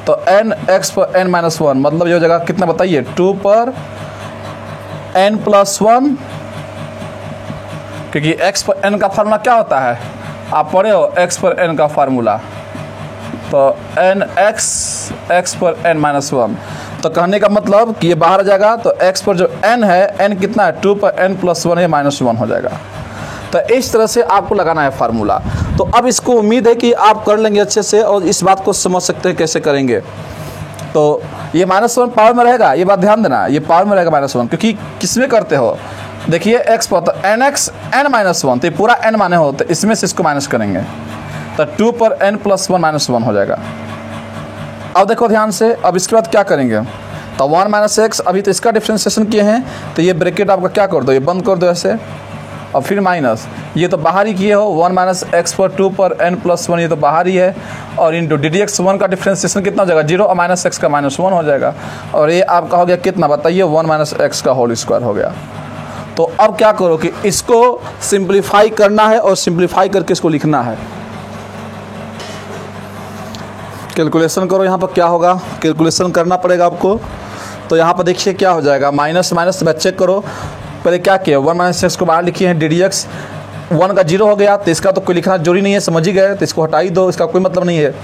तो n x पर n माइनस 1, मतलब ये हो जाएगा कितना बताइए 2 पर n प्लस 1, क्योंकि x पर n का फार्मूला क्या होता है, आप पढ़े हो x पर n का फार्मूला, तो n x पर n माइनस 1, तो कहने का मतलब कि ये बाहर आ जाएगा, तो x पर जो n है, n कितना है 2 पर n प्लस 1 है माइनस 1 हो जाएगा। तो इस तरह से आपको लगाना है फार्मूला। तो अब इसको उम्मीद है कि आप कर लेंगे अच्छे से और इस बात को समझ सकते हैं कैसे करेंगे। तो ये -1 पावर में रहेगा, ये बात ध्यान देना, ये पावर में रहेगा -1, क्योंकि किस में करते हो, देखिए x पर तो nx n माइनस 1, तो ये पूरा n माने हो, तो इसमें से इसको माइनस करेंगे तो 2 पर n प्लस 1 माइनस 1 हो जाएगा। अब देखो ध्यान से, अब इसके बाद क्या करेंगे, तो 1 माइनस एक्स, अभी तो इसका डिफ्रेंशिएशन किए हैं तो ये ब्रैकेट आपका क्या कर दो, ये बंद कर दो ऐसे, और फिर माइनस, ये तो बाहर ही किए हो 1 माइनस एक्स पर 2 पर n प्लस 1, ये तो बाहर ही है, और इंटू डी डी एक्स 1 का डिफ्रेंशिएशन कितना हो जाएगा 0 और माइनस एक्स का -1 हो जाएगा, और ये आपका हो गया कितना बताइए 1 माइनस एक्स का होल स्क्वायर हो गया। तो अब क्या करो कि इसको सिंप्लीफाई करना है और सिंप्लीफाई करके इसको लिखना है। कैलकुलेशन करो, यहाँ पर क्या होगा, कैलकुलेशन करना पड़ेगा आपको। तो यहाँ पर देखिए क्या हो जाएगा, माइनस माइनस में चेक करो, पहले क्या किया 1 माइनस एक्स को बाहर लिखिए हैं, डी डी एक्स 1 का 0 हो गया, तो इसका तो कोई लिखना जरूरी नहीं है, समझ ही गए, तो इसको हटा ही दो, इसका कोई मतलब नहीं है।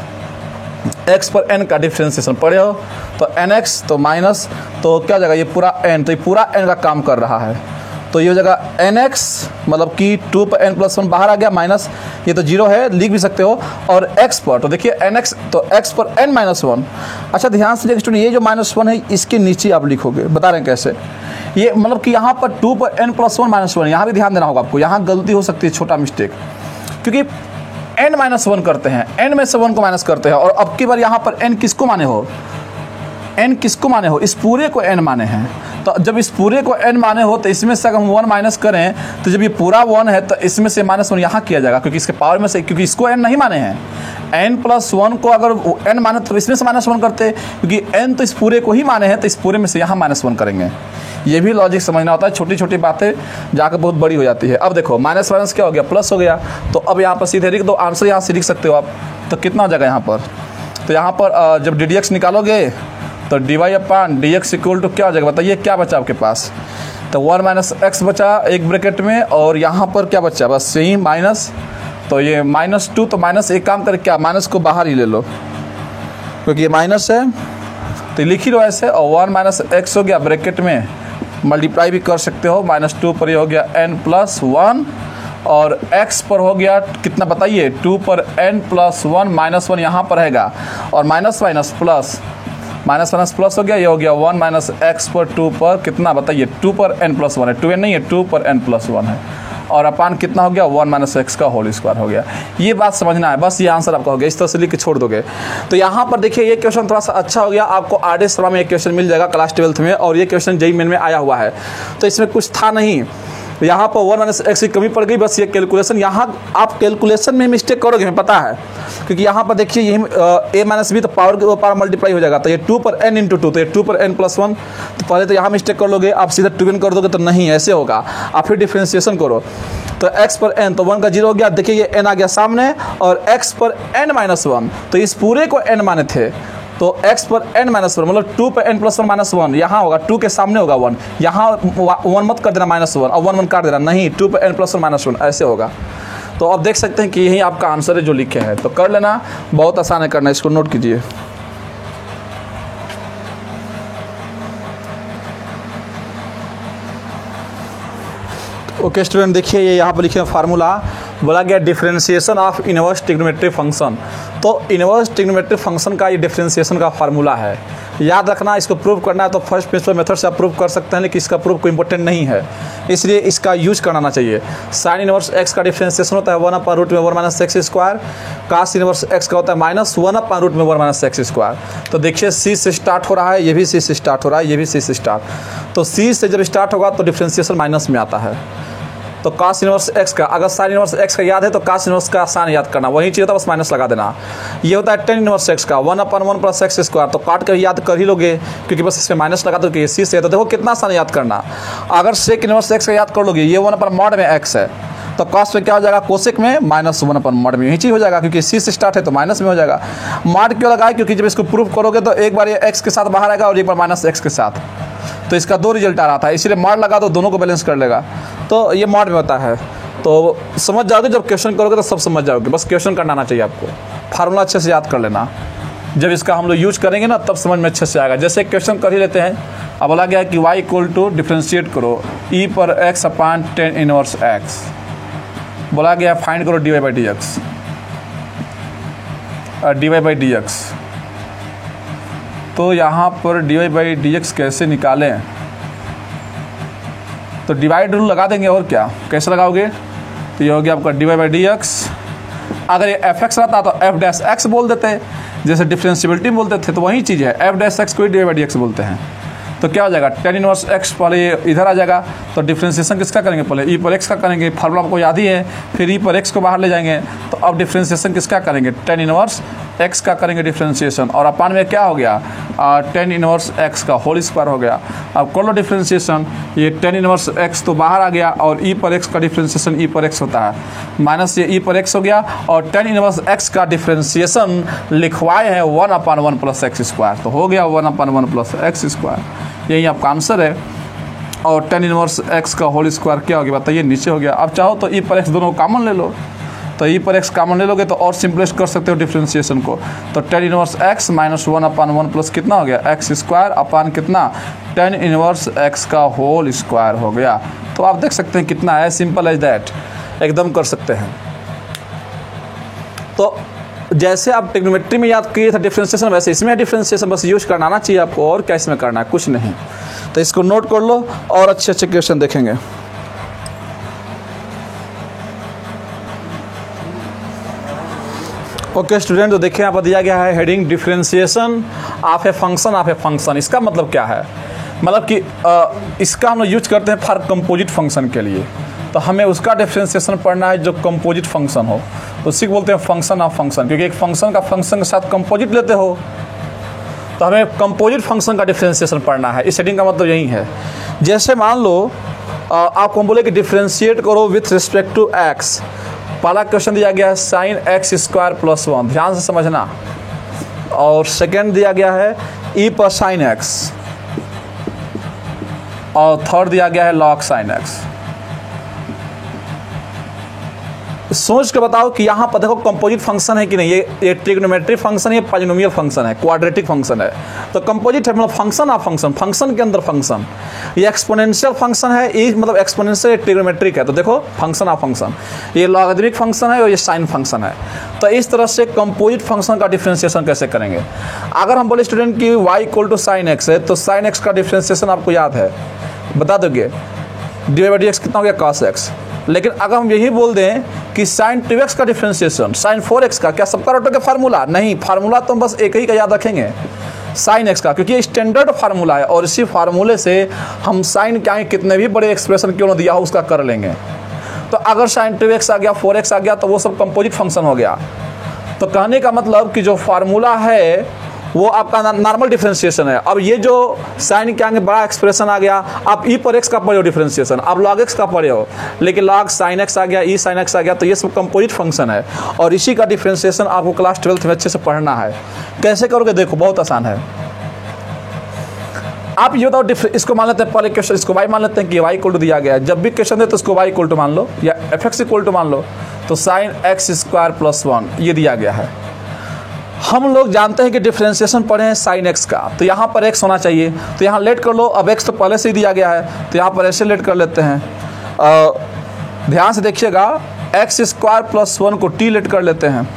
x पर n का डिफ्रेंशिएशन पढ़े हो तो nx तो माइनस, तो क्या हो जाएगा ये पूरा n, तो ये पूरा n का काम कर रहा है, तो ये हो जाएगा nx मतलब कि 2 पर n प्लस 1 बाहर आ गया, माइनस ये तो 0 है, लिख भी सकते हो, और x पर तो देखिए nx तो x पर n माइनस 1। अच्छा ध्यान से देखिए स्टूडेंट, ये जो -1 है इसके नीचे आप लिखोगे, बता रहे हैं कैसे, ये मतलब कि यहाँ पर 2 पर n प्लस 1 -1, यहाँ भी ध्यान देना होगा आपको, यहाँ गलती हो सकती है, छोटा मिस्टेक, क्योंकि n-1 करते हैं, n में से 1 को माइनस करते हैं, और अब की बार यहाँ पर n किसको माने हो, n किसको माने हो, इस पूरे को n माने हैं। तो जब इस पूरे को n माने हो तो इसमें से अगर हम 1 माइनस करें तो जब ये पूरा 1 है तो इसमें से -1 यहाँ किया जाएगा, क्योंकि इसके पावर में से, क्योंकि इसको n नहीं माने हैं, n प्लस 1 को अगर n माने तो इसमें से -1 करते, क्योंकि n तो इस पूरे को ही माने हैं तो इस पूरे में से यहाँ -1 करेंगे। ये भी लॉजिक समझना होता है, छोटी छोटी बातें जाकर बहुत बड़ी हो जाती है। अब देखो माइनस माइनस क्या हो गया, प्लस हो गया, तो अब यहाँ पर सीधे लिख दो, आंसर यहाँ से लिख सकते हो आप। तो कितना हो जाएगा यहाँ पर, तो यहाँ पर जब डी डी एक्स निकालोगे तो d y upon d x equal to क्या हो जाएगा बताइए, क्या बचा आपके पास, तो 1 माइनस एक्स बचा एक ब्रैकेट में, और यहाँ पर क्या बचा बस यही माइनस, तो ये -2, तो माइनस एक काम करके क्या माइनस को बाहर ही ले लो, क्योंकि ये माइनस है तो लिख ही लो ऐसे, और 1 माइनस एक्स हो गया ब्रैकेट में, मल्टीप्लाई भी कर सकते हो, -2 पर ये हो गया n प्लस 1, और x पर हो गया कितना बताइए 2 पर n प्लस 1, -1 यहाँ पर रहेगा, और माइनस माइनस प्लस हो गया, ये हो गया 1 माइनस एक्स पर 2 पर कितना बताइए 2 पर n प्लस 1 है, 2n नहीं है 2 पर n प्लस 1 है, और अपान कितना हो गया 1 माइनस एक्स का होल स्क्वायर हो गया। ये बात समझना है, बस ये आंसर आपका हो गया, इस तरह से लिख के छोड़ दोगे। तो यहाँ पर देखिए ये क्वेश्चन थोड़ा सा अच्छा हो गया, आपको आरडीएस शर्मा में एक क्वेश्चन मिल जाएगा क्लास 12th में, और ये क्वेश्चन जेईई मेन में आया हुआ है, तो इसमें कुछ था नहीं, यहाँ पर 1 माइनस एक्स की कमी पड़ गई, बस ये कैलकुलेशन, यहाँ आप कैलकुलेशन में मिस्टेक करोगे हमें पता है, क्योंकि यहाँ पर देखिए यही a माइनस बी तो पावर के पावर मल्टीप्लाई हो जाएगा, तो ये 2 पर n इंटू 2, तो ये 2 पर n प्लस 1, तो पहले तो यहाँ मिस्टेक कर लोगे, आप सीधा 2n कर दोगे तो नहीं ऐसे होगा, आप फिर डिफ्रेंशिएशन करो, तो x पर n तो 1 का 0 हो गया, देखिए ये n आ गया सामने, और x पर n माइनस 1, तो इस पूरे को n माने थे, तो x पर n माइनस 1 मतलब 2 पर n प्लस 1 -1, यहाँ होगा 2 के सामने होगा 1, यहाँ 1 मत कर देना -1 और 1 1 काट देना, नहीं 2 पर n प्लस 1 -1 ऐसे होगा। तो अब देख सकते हैं कि यही आपका आंसर है जो लिखे हैं, तो कर लेना, बहुत आसान है करना, इसको नोट कीजिए। ओके स्टूडेंट, देखिए ये यहाँ पर लिखे फार्मूला, बोला गया differentiation of inverse trigonometric function, तो इनवर्स ट्रिग्नोमेट्रिक फंक्शन का ये डिफरेंशिएशन का फार्मूला है, याद रखना, इसको प्रूव करना है तो फर्स्ट प्रिंसिपल मेथड से आप प्रूव कर सकते हैं, लेकिन इसका प्रूफ कोई इंपॉर्टेंट नहीं है, इसलिए इसका यूज करना चाहिए। साइन इनवर्स एक्स का डिफरेंशिएशन होता है 1/√1 माइनस एक्स स्क्वायर, कास इनवर्स एक्स का होता है -1/√1 माइनस एक्स स्क्वायर। तो देखिए सी से स्टार्ट हो रहा है, ये भी सी से स्टार्ट हो रहा है, ये भी सी से स्टार्ट, तो सी से जब स्टार्ट होगा तो डिफरेंशिएशन माइनस में आता है, तो कास इनवर्स एक्स का, अगर साइन इनवर्स एक्स का याद है तो कास इनवर्स का साइन याद करना, वही चीज़ होता है, बस माइनस लगा देना। ये होता है टेन इनवर्स एक्स का 1/1 प्लस एक्स स्क्वायर, तो काट कर याद कर ही लोगे, क्योंकि बस इसमें माइनस लगा दो कि सी से, तो देखो कितना आसान याद करना। अगर सेक इनवर्स एक्स का याद कर लोगे, ये 1/mod में एक्स है, तो कॉस में क्या हो जाएगा, कोसेक में -1/mod में, यही चीज़ हो जाएगा, क्योंकि सी से स्टार्ट है तो माइनस में हो जाएगा। मॉड क्यों लगाए, क्योंकि जब इसको प्रूव करोगे तो एक बार ये एक्स के साथ बाहर आएगा और एक बार माइनस एक्स के साथ, तो इसका 2 रिजल्ट आ रहा था, इसलिए मॉड लगा दो, दोनों को बैलेंस कर लेगा, तो ये मॉड में होता है। तो समझ जाओगे, जब क्वेश्चन करोगे तो सब समझ जाओगे, बस क्वेश्चन करना आना चाहिए आपको, फार्मूला अच्छे से याद कर लेना, जब इसका हम लोग यूज करेंगे ना तब समझ में अच्छे से आएगा। जैसे क्वेश्चन कर ही लेते हैं, अब बोला गया है कि y इक्वल टू डिफ्रेंशिएट करो e पर x अपान टेन इनवर्स x, बोला गया फाइंड करो dy बाई डी एक्स, तो यहाँ पर dy बाई डी एक्स कैसे निकालें, तो डिवाइड रूल लगा देंगे, और क्या कैसे लगाओगे, तो ये हो गया आपका dy बाई डी एक्स, अगर ये fx रहता तो f डैश x बोल देते, जैसे डिफरेंशिएबिलिटी बोलते थे, तो वही चीज़ है, f डैश x को ही dy बाई डी एक्स बोलते हैं। तो क्या हो जाएगा, tan इनवर्स x पहले इधर आ जाएगा, तो डिफ्रेंशिएशन किसका करेंगे, पहले e पर x का करेंगे, फार्मूला आपको याद ही है, फिर e पर x को बाहर ले जाएंगे, तो अब डिफ्रेंशिएशन किसका करेंगे, tan इनवर्स x का करेंगे डिफ्रेंशिएशन, और अपान में क्या हो गया, tan इनवर्स x का होल स्क्वायर हो गया। अब कर लो डिफ्रेंशिएशन, ये tan इनवर्स x तो बाहर आ गया, और e पर x का डिफ्रेंशिएशन e पर x होता है, माइनस ये e पर x हो गया, और tan इनवर्स x का डिफ्रेंशिएशन लिखवाए हैं 1/1 प्लस एक्स स्क्वायर, तो हो गया 1/1 प्लस एक्स स्क्वायर, यही आपका आंसर है। और tan इनवर्स x का होल स्क्वायर क्या हो गया बताइए, नीचे हो गया। अब चाहो तो e पर x दोनों कॉमन ले लो, तो e पर x कॉमन ले लोगे तो और सिंपलेस्ट कर सकते हो डिफ्रेंशिएशन को, तो tan inverse x minus 1/1 plus कितना हो गया, एक्स स्क्वायर अपान कितना, tan इनवर्स x का होल स्क्वायर हो गया। तो आप देख सकते हैं कितना है, सिंपल एज दैट, एकदम कर सकते हैं। तो जैसे आप ट्रिग्नोमेट्री में याद किए थे डिफ्रेंशिएशन, वैसे इसमें डिफ्रेंशिएशन बस यूज करना आना चाहिए आपको, और क्या इसमें करना है, कुछ नहीं। तो इसको नोट कर लो और अच्छे अच्छे क्वेश्चन देखेंगे। ओके स्टूडेंट, तो देखिए यहाँ पर दिया गया है heading differentiation of a function. इसका मतलब क्या है, मतलब कि इसका हम यूज करते हैं फॉर कंपोजिट फंक्शन के लिए, तो हमें उसका डिफ्रेंशिएशन पढ़ना है जो कंपोजिट फंक्शन हो, तो उसी को बोलते हैं फंक्शन ऑफ फंक्शन, क्योंकि एक फंक्शन का फंक्शन के साथ कंपोजिट लेते हो, तो हमें कंपोजिट फंक्शन का डिफ्रेंशिएशन पढ़ना है। इस हेडिंग का मतलब यही है। जैसे मान लो आपको हम बोले कि डिफ्रेंशिएट करो विथ रिस्पेक्ट टू एक्स, पहला क्वेश्चन दिया गया है साइन एक्स स्क्वायर प्लस 1, ध्यान से समझना, और सेकेंड दिया गया है ई पर साइन एक्स, और थर्ड दिया गया है लॉग साइन एक्स। सोच के बताओ कि यहाँ पर देखो कंपोजिट फंक्शन है कि नहीं, ये ट्रिग्नोमेट्रिक फंक्शन है, पॉलिनोमियल फंक्शन है, क्वाड्रेटिक फंक्शन है, तो कंपोजिट है मतलब फंक्शन ऑफ फंक्शन, फंक्शन के अंदर फंक्शन। ये एक्सपोनेंशियल फंक्शन है, ये मतलब एक्सपोनेंशियल ट्रिग्नोमेट्रिक है, तो देखो फंक्शन ऑफ फंक्शन, ये लॉगरिथमिक फंक्शन है और ये साइन फंक्शन है। तो इस तरह से कंपोजिट फंक्शन का डिफ्रेंशिएशन कैसे करेंगे। अगर हम बोले स्टूडेंट की y equal to sine x है, तो साइन एक्स का डिफ्रेंशिएशन आपको याद है, बता दोगे, dy/dx कितना हो गया cos x। लेकिन अगर हम यही बोल दें कि साइन 2x का डिफ्रेंशिएशन साइन 4x का, क्या सबका रटोगे फार्मूला, नहीं, फार्मूला तो हम बस एक ही का याद रखेंगे, साइन x का, क्योंकि ये स्टैंडर्ड फार्मूला है, और इसी फार्मूले से हम साइन क्या है कितने भी बड़े एक्सप्रेशन क्यों ना दिया हो उसका कर लेंगे। तो अगर साइन 2x आ गया, 4x आ गया, तो वो सब कंपोजिट फंक्शन हो गया। तो कहने का मतलब कि जो फार्मूला है वो आपका नॉर्मल डिफ्रेंशिएशन है। अब ये जो साइन के आगे बड़ा एक्सप्रेशन आ गया, आप ई पर एक्स का पढ़े हो डिफ्रेंशिएशन, आप लॉग एक्स का पढ़े हो, लेकिन लॉग साइन एक्स आ गया, ई साइन एक्स आ गया, तो ये सब कंपोजिट फंक्शन है, और इसी का डिफ्रेंशिएशन आपको क्लास 12th में अच्छे से पढ़ना है। कैसे करोगे, देखो बहुत आसान है। आप ये बताओ, इसको मान लेते हैं पहले क्वेश्चन, इसको y मान लेते हैं कि y इक्वल टू दिया गया है, जब भी क्वेश्चन दे तो इसको y इक्वल टू मान लो या fx इक्वल टू मान लो, तो साइन एक्स स्क्वायर प्लस 1 ये दिया गया है। हम लोग जानते हैं कि डिफ्रेंशिएशन पढ़े हैं साइन एक्स का, तो यहाँ पर x होना चाहिए, तो यहाँ लेट कर लो। अब x तो पहले से ही दिया गया है, तो यहाँ पर ऐसे लेट कर लेते हैं। ध्यान से देखिएगा, एक्स स्क्वायर प्लस 1 को t लेट कर लेते हैं,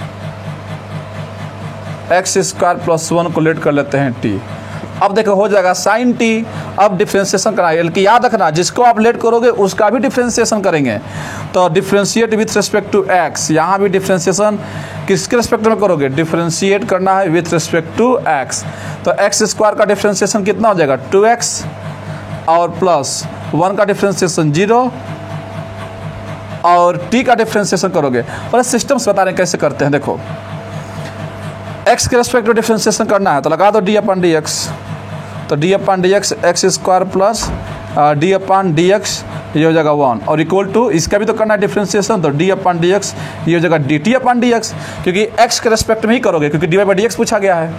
एक्स स्क्वायर प्लस 1 को लेट कर लेते हैं t। अब देखो हो जाएगा साइन t। अब डिफ्रेंशिएशन कराइए, कि याद रखना जिसको आप लेट करोगे उसका भी डिफ्रेंशिएशन करेंगे, तो differentiate with respect to x, यहाँ भी डिफ्रेंशिएशन किसके रिस्पेक्ट में करोगे, डिफ्रेंशिएट करना है विथ रिस्पेक्ट टू x। तो एक्स स्क्वायर का डिफ्रेंशिएशन कितना हो जाएगा 2x, और प्लस 1 का डिफ्रेंशिएशन 0, और t का डिफ्रेंशिएशन करोगे। और सिस्टम्स बता रहे हैं कैसे करते हैं, देखो x के रिस्पेक्ट में डिफ्रेंशिएशन करना है तो लगा दो d/dx, तो d/dx x square plus d/dx ये हो जाएगा 1, और इक्वल टू इसका भी तो करना है डिफ्रेंशिएशन, तो d/dx ये हो जाएगा dt/dx, क्योंकि x के रिस्पेक्ट में ही करोगे, क्योंकि dy/dx पूछा गया है।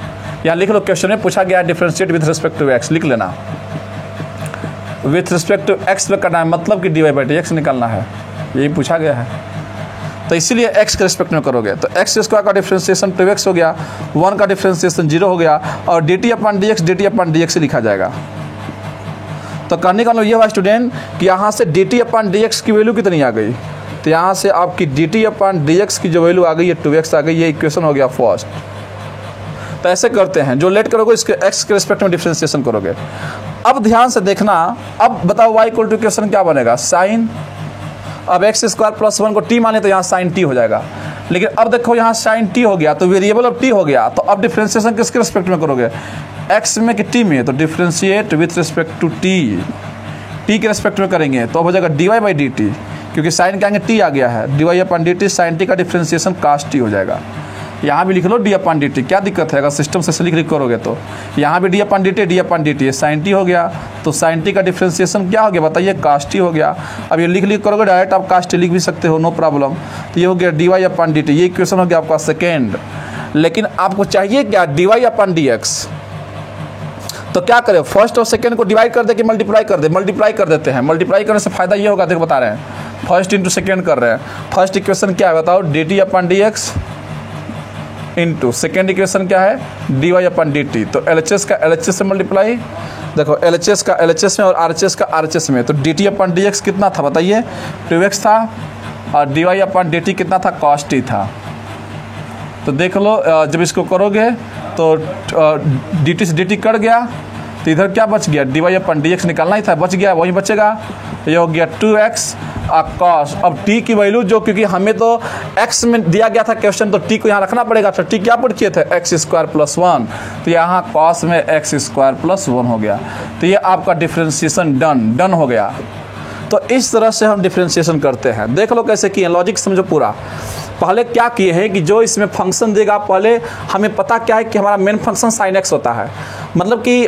यहाँ लिख लो, क्वेश्चन में पूछा गया है differentiate with respect to x, लिख लेना, विथ रिस्पेक्ट टू x में करना है, मतलब कि dy/dx निकालना है, यही पूछा गया है। तो इसीलिए x के रिस्पेक्ट में करोगे, तो एक्स स्क्वायर का डिफ्रेंशिएशन 2x हो गया, 1 का डिफ्रेंशिएशन 0 हो गया, और dt/dx लिखा जाएगा। तो कहने का मतलब ये हुआ स्टूडेंट कि यहाँ से dt/dx की वैल्यू कितनी आ गई, तो यहाँ से आपकी dt/dx की जो वैल्यू आ गई है 2x आ गई, ये इक्वेशन हो गया फर्स्ट। तो ऐसे करते हैं, जो लेट करोगे इसके x के रिस्पेक्ट में डिफ्रेंशिएशन करोगे। अब ध्यान से देखना, अब बताओ y इक्वल टू इक्वेशन क्या बनेगा, साइन, अब एक्स स्क्वायर प्लस 1 को t माने तो यहाँ साइन t हो जाएगा। लेकिन अब देखो यहाँ साइन टी हो गया तो वेरिएबल अब टी हो गया, तो अब डिफ्रेंसिएशन किसके रिस्पेक्ट में करोगे, एक्स में कि टी में, तो differentiate with respect to t, t के रिस्पेक्ट में करेंगे तो अब हो जाएगा d y by d t, क्योंकि साइन क्या टी आ गया है, d y upon d t, sine t का डिफ्रेंसिएशन कास्ट टी हो जाएगा। यहाँ भी लिख लो डी अपन डी टी, क्या दिक्कत है अगर सिस्टम से लिख करोगे तो, यहाँ भी D upon d t sine T हो गया, तो साइन टी का डिफ्रेंसिएशन क्या हो गया बताइए, कास्ट टी हो गया। अब ये लिख करोगे डायरेक्ट आप कास्ट टी लिख भी सकते हो, नो प्रॉब्लम। तो ये हो गया D y upon d T, ये इक्वेशन हो गया आपका सेकेंड। लेकिन आपको चाहिए क्या, D y upon d x, तो क्या करें, फर्स्ट और सेकेंड को डिवाइड कर दे कि मल्टीप्लाई कर दे, मल्टीप्लाई कर देते हैं। मल्टीप्लाई करने से फायदा ये होगा, देखो बता रहे हैं, फर्स्ट इंटू सेकेंड कर रहे हैं। फर्स्ट इक्वेशन क्या है बताओ, d t upon d x into second equation क्या है, d y upon d t, तो एल एच एस का एल एच एस से मल्टीप्लाई, देखो एल एच एस का एल एच एस में और आर एच एस का आर एच एस में, तो d t upon d x कितना था बताइए, 2x था, और d y upon d t कितना था, कॉस टी था। तो देख लो जब इसको करोगे तो डी टी से डी टी कट गया, तो इधर क्या बच गया, D y upon d x निकालना ही था, बच गया, वही बचेगा, ये हो गया 2x कॉस। अब t की वैल्यू जो, क्योंकि हमें तो x में दिया गया था क्वेश्चन, तो t को यहाँ रखना पड़ेगा, तो t क्या पुट किए थे, x स्क्वायर प्लस 1, तो यहाँ कॉस में x स्क्वायर प्लस 1 हो गया। तो ये आपका डिफ्रेंशिएशन डन हो गया। तो इस तरह से हम डिफ्रेंशिएशन करते हैं, देख लो कैसे किए, लॉजिक समझो पूरा। पहले क्या किए हैं कि जो इसमें फंक्शन देगा, पहले हमें पता क्या है कि हमारा मेन फंक्शन साइन एक्स होता है, मतलब कि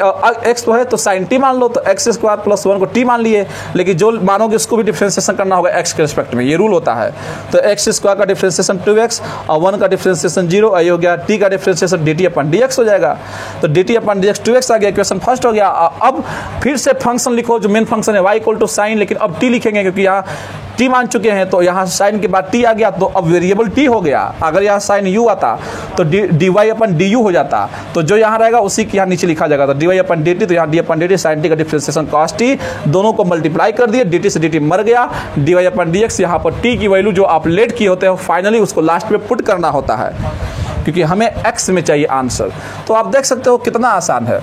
एक्स तो है तो साइन टी मान लो, तो एक्स स्क्वायर प्लस 1 को टी मान लिए, लेकिन जो मानोगे उसको भी डिफ्रेंशिएशन करना होगा एक्स के रिस्पेक्ट में, ये रूल होता है। तो एक्स स्क्वायर का डिफ्रेंशिएशन 2x और 1 का डिफ्रेंशिएशन 0, आई हो गया, टी का differentiation D t upon d x हो जाएगा, तो d t upon d x 2x आ गया, इक्वेशन फर्स्ट हो गया। अब फिर से फंक्शन लिखो, जो मेन फंक्शन है y इक्वल टू साइन, लेकिन अब टी लिखेंगे क्योंकि यहाँ टी मान चुके हैं, तो यहाँ साइन के बाद टी आ गया, तो अब वेरिएबल टी हो गया। अगर यहाँ साइन यू आता तो d y upon d u हो जाता, तो जो यहाँ रहेगा उसी के यहाँ नीचे लिखा जाएगा, तो d y upon d t, तो यहाँ D upon d t, sine t का डिफ्रेंशिएशन कॉस टी, दोनों को मल्टीप्लाई कर दिए, डी टी से डी टी मर गया, D y upon d x, यहाँ पर टी की वैल्यू जो आप लेट किए होते हैं फाइनली उसको लास्ट में पुट करना होता है, क्योंकि हमें एक्स में चाहिए आंसर। तो आप देख सकते हो कितना आसान है।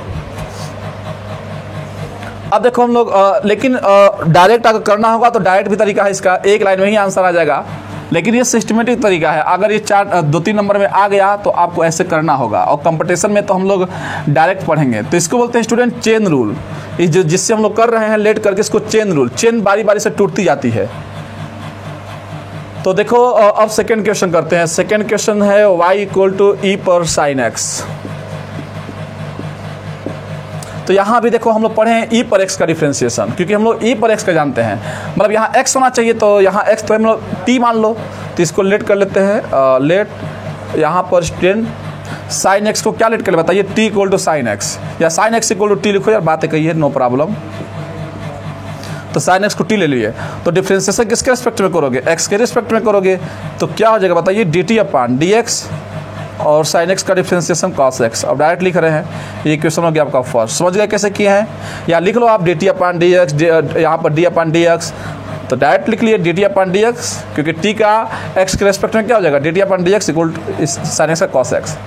अब देखो हम लोग लेकिन डायरेक्ट अगर करना होगा तो डायरेक्ट भी तरीका है इसका, एक लाइन में ही आंसर आ जाएगा, लेकिन ये सिस्टमेटिक तरीका है। अगर ये 2-3 नंबर में आ गया तो आपको ऐसे करना होगा, और कंपटीशन में तो हम लोग डायरेक्ट पढ़ेंगे। तो इसको बोलते हैं स्टूडेंट चेन रूल, जिससे हम लोग कर रहे हैं लेट करके, इसको चेन रूल, चेन बारी बारी से टूटती जाती है। तो देखो अब सेकेंड क्वेश्चन करते हैं। सेकेंड क्वेश्चन है y इक्वल टू ई पर साइन एक्स। तो यहाँ भी देखो हम लोग पढ़े हैं ई पर एक्स का डिफ्रेंशिएशन, क्योंकि हम लोग ई पर एक्स का जानते हैं, मतलब यहाँ एक्स होना चाहिए, तो यहाँ एक्स तो हम लोग टी मान लो, तो इसको लेट कर लेते हैं, लेट यहाँ पर स्टूडेंट साइन एक्स को क्या लेट कर ले बताइए, t equal to sine x, या sine x equal to t लिखो यार, बातें कही है, नो प्रॉब्लम। तो साइन एक्स को टी ले लिए, तो डिफ्रेंशिएशन किसके रिस्पेक्ट में करोगे, एक्स के रिस्पेक्ट में करोगे, तो क्या हो जाएगा बताइए, D t upon d x और साइन एक्स का डिफ्रेंशिएशन कॉस एक्स। अब डायरेक्ट लिख रहे हैं, ये क्वेश्चन हो गया आपका फर्स्ट। समझ गए कैसे किए हैं, या लिख लो आप d t upon d x, यहाँ पर डी अपान डी एक्स, तो डायरेक्ट लिख लिए d t upon d x, क्योंकि टी का एक्स के रेस्पेक्ट में क्या हो जाएगा, d t upon d x equal to sine x का कॉस एक्स।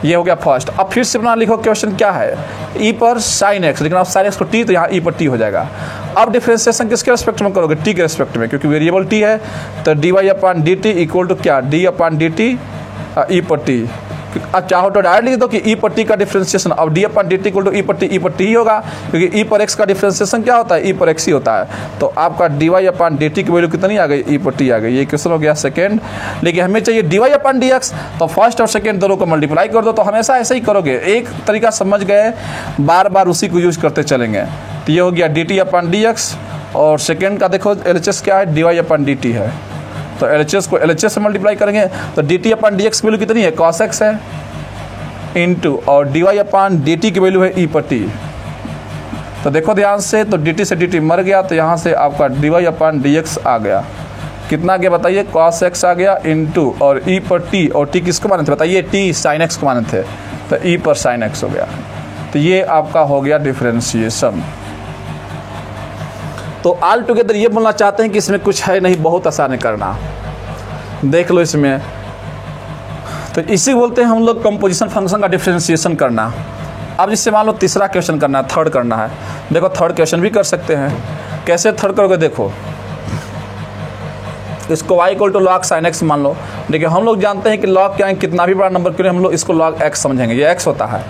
ये हो गया फर्स्ट। अब फिर से अपना लिखो, क्वेश्चन क्या है, ई पर साइन एक्स, लेकिन आप साइन एक्स को टी, तो यहाँ ई पर टी हो जाएगा। अब डिफ्रेंशिएशन किसके रेस्पेक्ट में करोगे, टी के रेस्पेक्ट में, क्योंकि वेरिएबल टी है, तो d y upon d t equal to क्या, d upon d t e पर टी। अब चाहो तो डायरेक्ट लिख दो कि ई पर टी का डिफ्रेंशिएशन, अब d upon d t equal to e पर टी ही होगा, क्योंकि ई पर एक्स का डिफ्रेंशिएशन क्या होता है, ई पर एक्स ही होता है। तो आपका D y upon d T की वैल्यू कितनी आ गई, ई पर टी आ गई। ये क्वेश्चन हो गया सेकेंड। लेकिन हमें चाहिए D y upon d x, तो फर्स्ट और सेकेंड दोनों को मल्टीप्लाई कर दो, तो हमेशा ऐसे ही करोगे, एक तरीका समझ गए, बार बार उसी को यूज करते चलेंगे। तो ये हो गया D t upon d x, और सेकेंड का देखो एल एच एस क्या है, d y upon d T है, तो एल एच एस को एल एच एस से मल्टीप्लाई करेंगे, तो d t upon d x की वैल्यू कितनी है, कॉस एक्स है, इंटू और d y upon d T की वैल्यू है ई पर टी। तो देखो ध्यान से, तो डी टी से डी टी मर गया, तो यहाँ से आपका D y upon d x आ गया, कितना आ गया बताइए, कॉस एक्स आ गया, इंटू और ई पर टी, और टी किसको माने थे बताइए, टी साइन एक्स को माने थे, तो ई पर साइन एक्स हो गया। तो ये आपका हो गया डिफ्रेंशिएशन। तो ऑल टुगेदर ये बोलना चाहते हैं कि इसमें कुछ है नहीं, बहुत आसान है करना, देख लो इसमें। तो इसी बोलते हैं हम लोग कंपोजिशन फंक्शन का डिफरेंशिएशन करना। अब जिससे मान लो तीसरा क्वेश्चन करना है, थर्ड करना है, देखो थर्ड क्वेश्चन भी कर सकते हैं। कैसे थर्ड करोगे, देखो इसको y equal to log sine x मान लो। देखिए हम लोग जानते हैं कि लॉग क्या है, कितना भी बड़ा नंबर क्यों हम लोग इसको लॉग एक्स समझेंगे, ये x होता है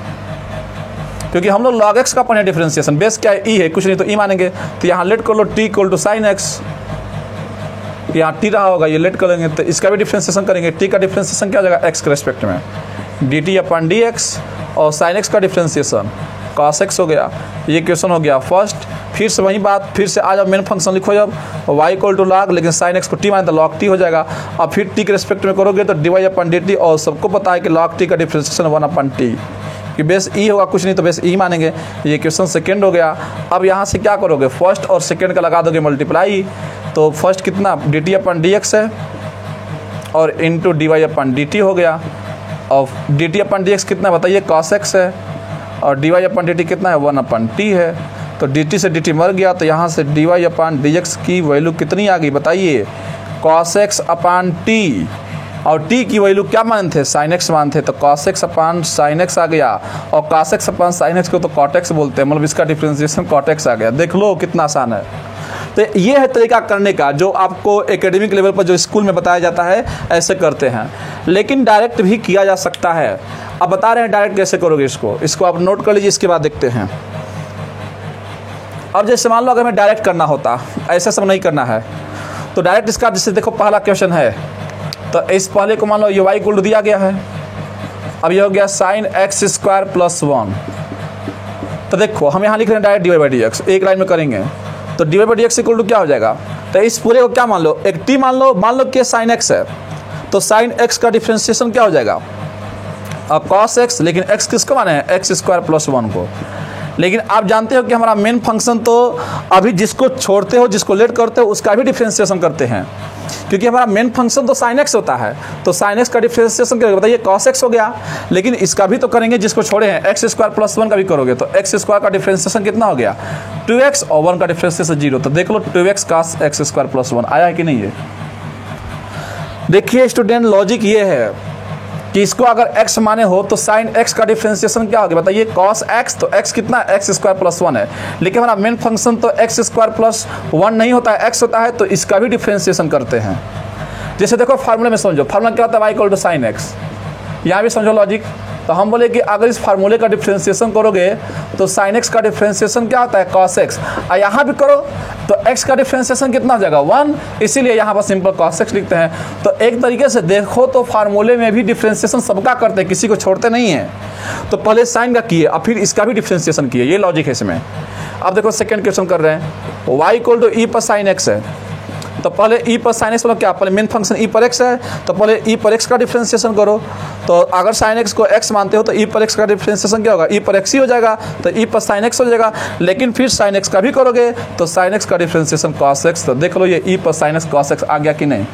क्योंकि हम लोग लॉग एक्स का पढ़े डिफरेंशिएशन। बेस क्या है, ई है, कुछ नहीं तो ई मानेंगे। तो यहाँ लेट कर लो t equal to sine x, यहाँ t रहा होगा, ये लेट कर लेंगे तो इसका भी डिफरेंशिएशन करेंगे। t का डिफरेंशिएशन क्या हो जाएगा x के रेस्पेक्ट में, dt अपन dx, और साइन एक्स का डिफरेंशिएशन cos x हो गया। ये क्वेश्चन हो गया फर्स्ट। फिर से वही बात, फिर से आ जाओ मेन फंक्शन लिखो, जब y इक्वल टू लॉग, लेकिन साइन एक्स को t माने तो लॉग t हो जाएगा। और फिर t के रेस्पेक्ट में करोगे तो dy अपन dt, और सबको पता है कि लॉग t का डिफरेंशिएशन 1 अपन t, कि बेस ई होगा, कुछ नहीं तो बेस ई मानेंगे। ये क्वेश्चन सेकंड हो गया। अब यहाँ से क्या करोगे, फर्स्ट और सेकंड का लगा दोगे मल्टीप्लाई। तो फर्स्ट कितना dt अपन dx है और इंटू dy अपन dt हो गया, और dt अपन dx कितना बताइए cos x है, और dy अपन dt कितना है 1 अपन t है। तो dt से dt मर गया, तो यहाँ से dy अपन dx की वैल्यू कितनी आ गई बताइए, cos x अपन t, और t की वैल्यू क्या मानते थे, sin x मानते थे, तो cos x अपन sin x आ गया, और cos x अपन sin x को तो cot x बोलते हैं, मतलब इसका डिफरेंशिएशन cot x आ गया। देख लो कितना आसान है। तो ये है तरीका करने का जो आपको एकेडमिक लेवल पर जो स्कूल में बताया जाता है, ऐसे करते हैं। लेकिन डायरेक्ट भी किया जा सकता है। अब बता रहे हैं डायरेक्ट कैसे करोगे इसको आप नोट कर लीजिए, इसके बाद देखते हैं। अब जैसे मान लो अगर मैं डायरेक्ट करना होता, ऐसा सब नहीं करना है, तो डायरेक्ट इसका जैसे देखो पहला क्वेश्चन है, तो इस पहले को मान लो ये y इक्वल टू दिया गया है। अब ये हो गया साइन एक्स स्क्वायर प्लस 1। तो देखो हम यहाँ लिख रहे हैं डायरेक्ट dy बाई dx, एक लाइन में करेंगे तो dy by dx equal to क्या हो जाएगा, तो इस पूरे को क्या मान लो, एक t मान लो कि साइन x है, तो साइन x का डिफरेंशिएशन क्या हो जाएगा, अब cos x, लेकिन x किसको माने हैं, एक्स स्क्वायर प्लस 1 को। लेकिन आप जानते हो कि हमारा मेन फंक्शन तो अभी जिसको छोड़ते हो, जिसको लेट करते हो, उसका भी डिफरेंशिएशन करते हैं, क्योंकि हमारा मेन फंक्शन तो साइन एक्स होता है। तो साइन एक्स का डिफरेंशिएशन करेंगे, बताइए cos x हो गया, लेकिन इसका भी तो करेंगे जिसको छोड़े हैं, एक्स स्क्वायर प्लस 1 का भी करोगे, तो एक्स स्क्वायर का डिफरेंशिएशन कितना हो गया 2x, और 1 का डिफरेंशिएशन 0। तो देख लो 2x cos x square plus 1 आया है कि नहीं। है देखिए स्टूडेंट, लॉजिक ये है कि इसको अगर x माने हो तो साइन x का डिफरेंशिएशन क्या होगा बताइए, cos x, तो x कितना एक्स स्क्वायर प्लस 1 है, लेकिन हमारा मेन फंक्शन तो एक्स स्क्वायर प्लस 1 नहीं होता है, x होता है, तो इसका भी डिफरेंशिएशन करते हैं। जैसे देखो फार्मूले में समझो, फार्मूला क्या होता है y equal to sine x, यहाँ भी समझो लॉजिक। तो हम बोले कि अगर इस फार्मूले का डिफरेंशिएशन करोगे तो साइन एक्स का डिफरेंशिएशन क्या होता है cos x, और यहाँ भी करो तो x का डिफरेंशिएशन कितना हो जाएगा 1, इसीलिए यहाँ पर सिंपल cos x लिखते हैं। तो एक तरीके से देखो तो फार्मूले में भी डिफरेंशिएशन सबका करते हैं, किसी को छोड़ते नहीं हैं। तो पहले साइन का किए और फिर इसका भी डिफरेंशिएशन किए, ये लॉजिक है इसमें। अब देखो सेकेंड क्वेश्चन कर रहे हैं, y इक्वल टू ई पर साइन एक्स है, तो पहले e पर साइन एक्स मतलब क्या, पहले मेन फंक्शन e पर x है, तो पहले e पर x का डिफरेंशिएशन करो। तो अगर साइन x को x मानते हो तो e पर x का डिफरेंशिएशन क्या होगा, e पर x ही हो जाएगा, तो e पर साइन x हो जाएगा। लेकिन फिर साइन x का भी करोगे तो साइन x का डिफरेंशिएशन cos x। तो देख लो ये e पर साइन x cos x आ गया कि नहीं,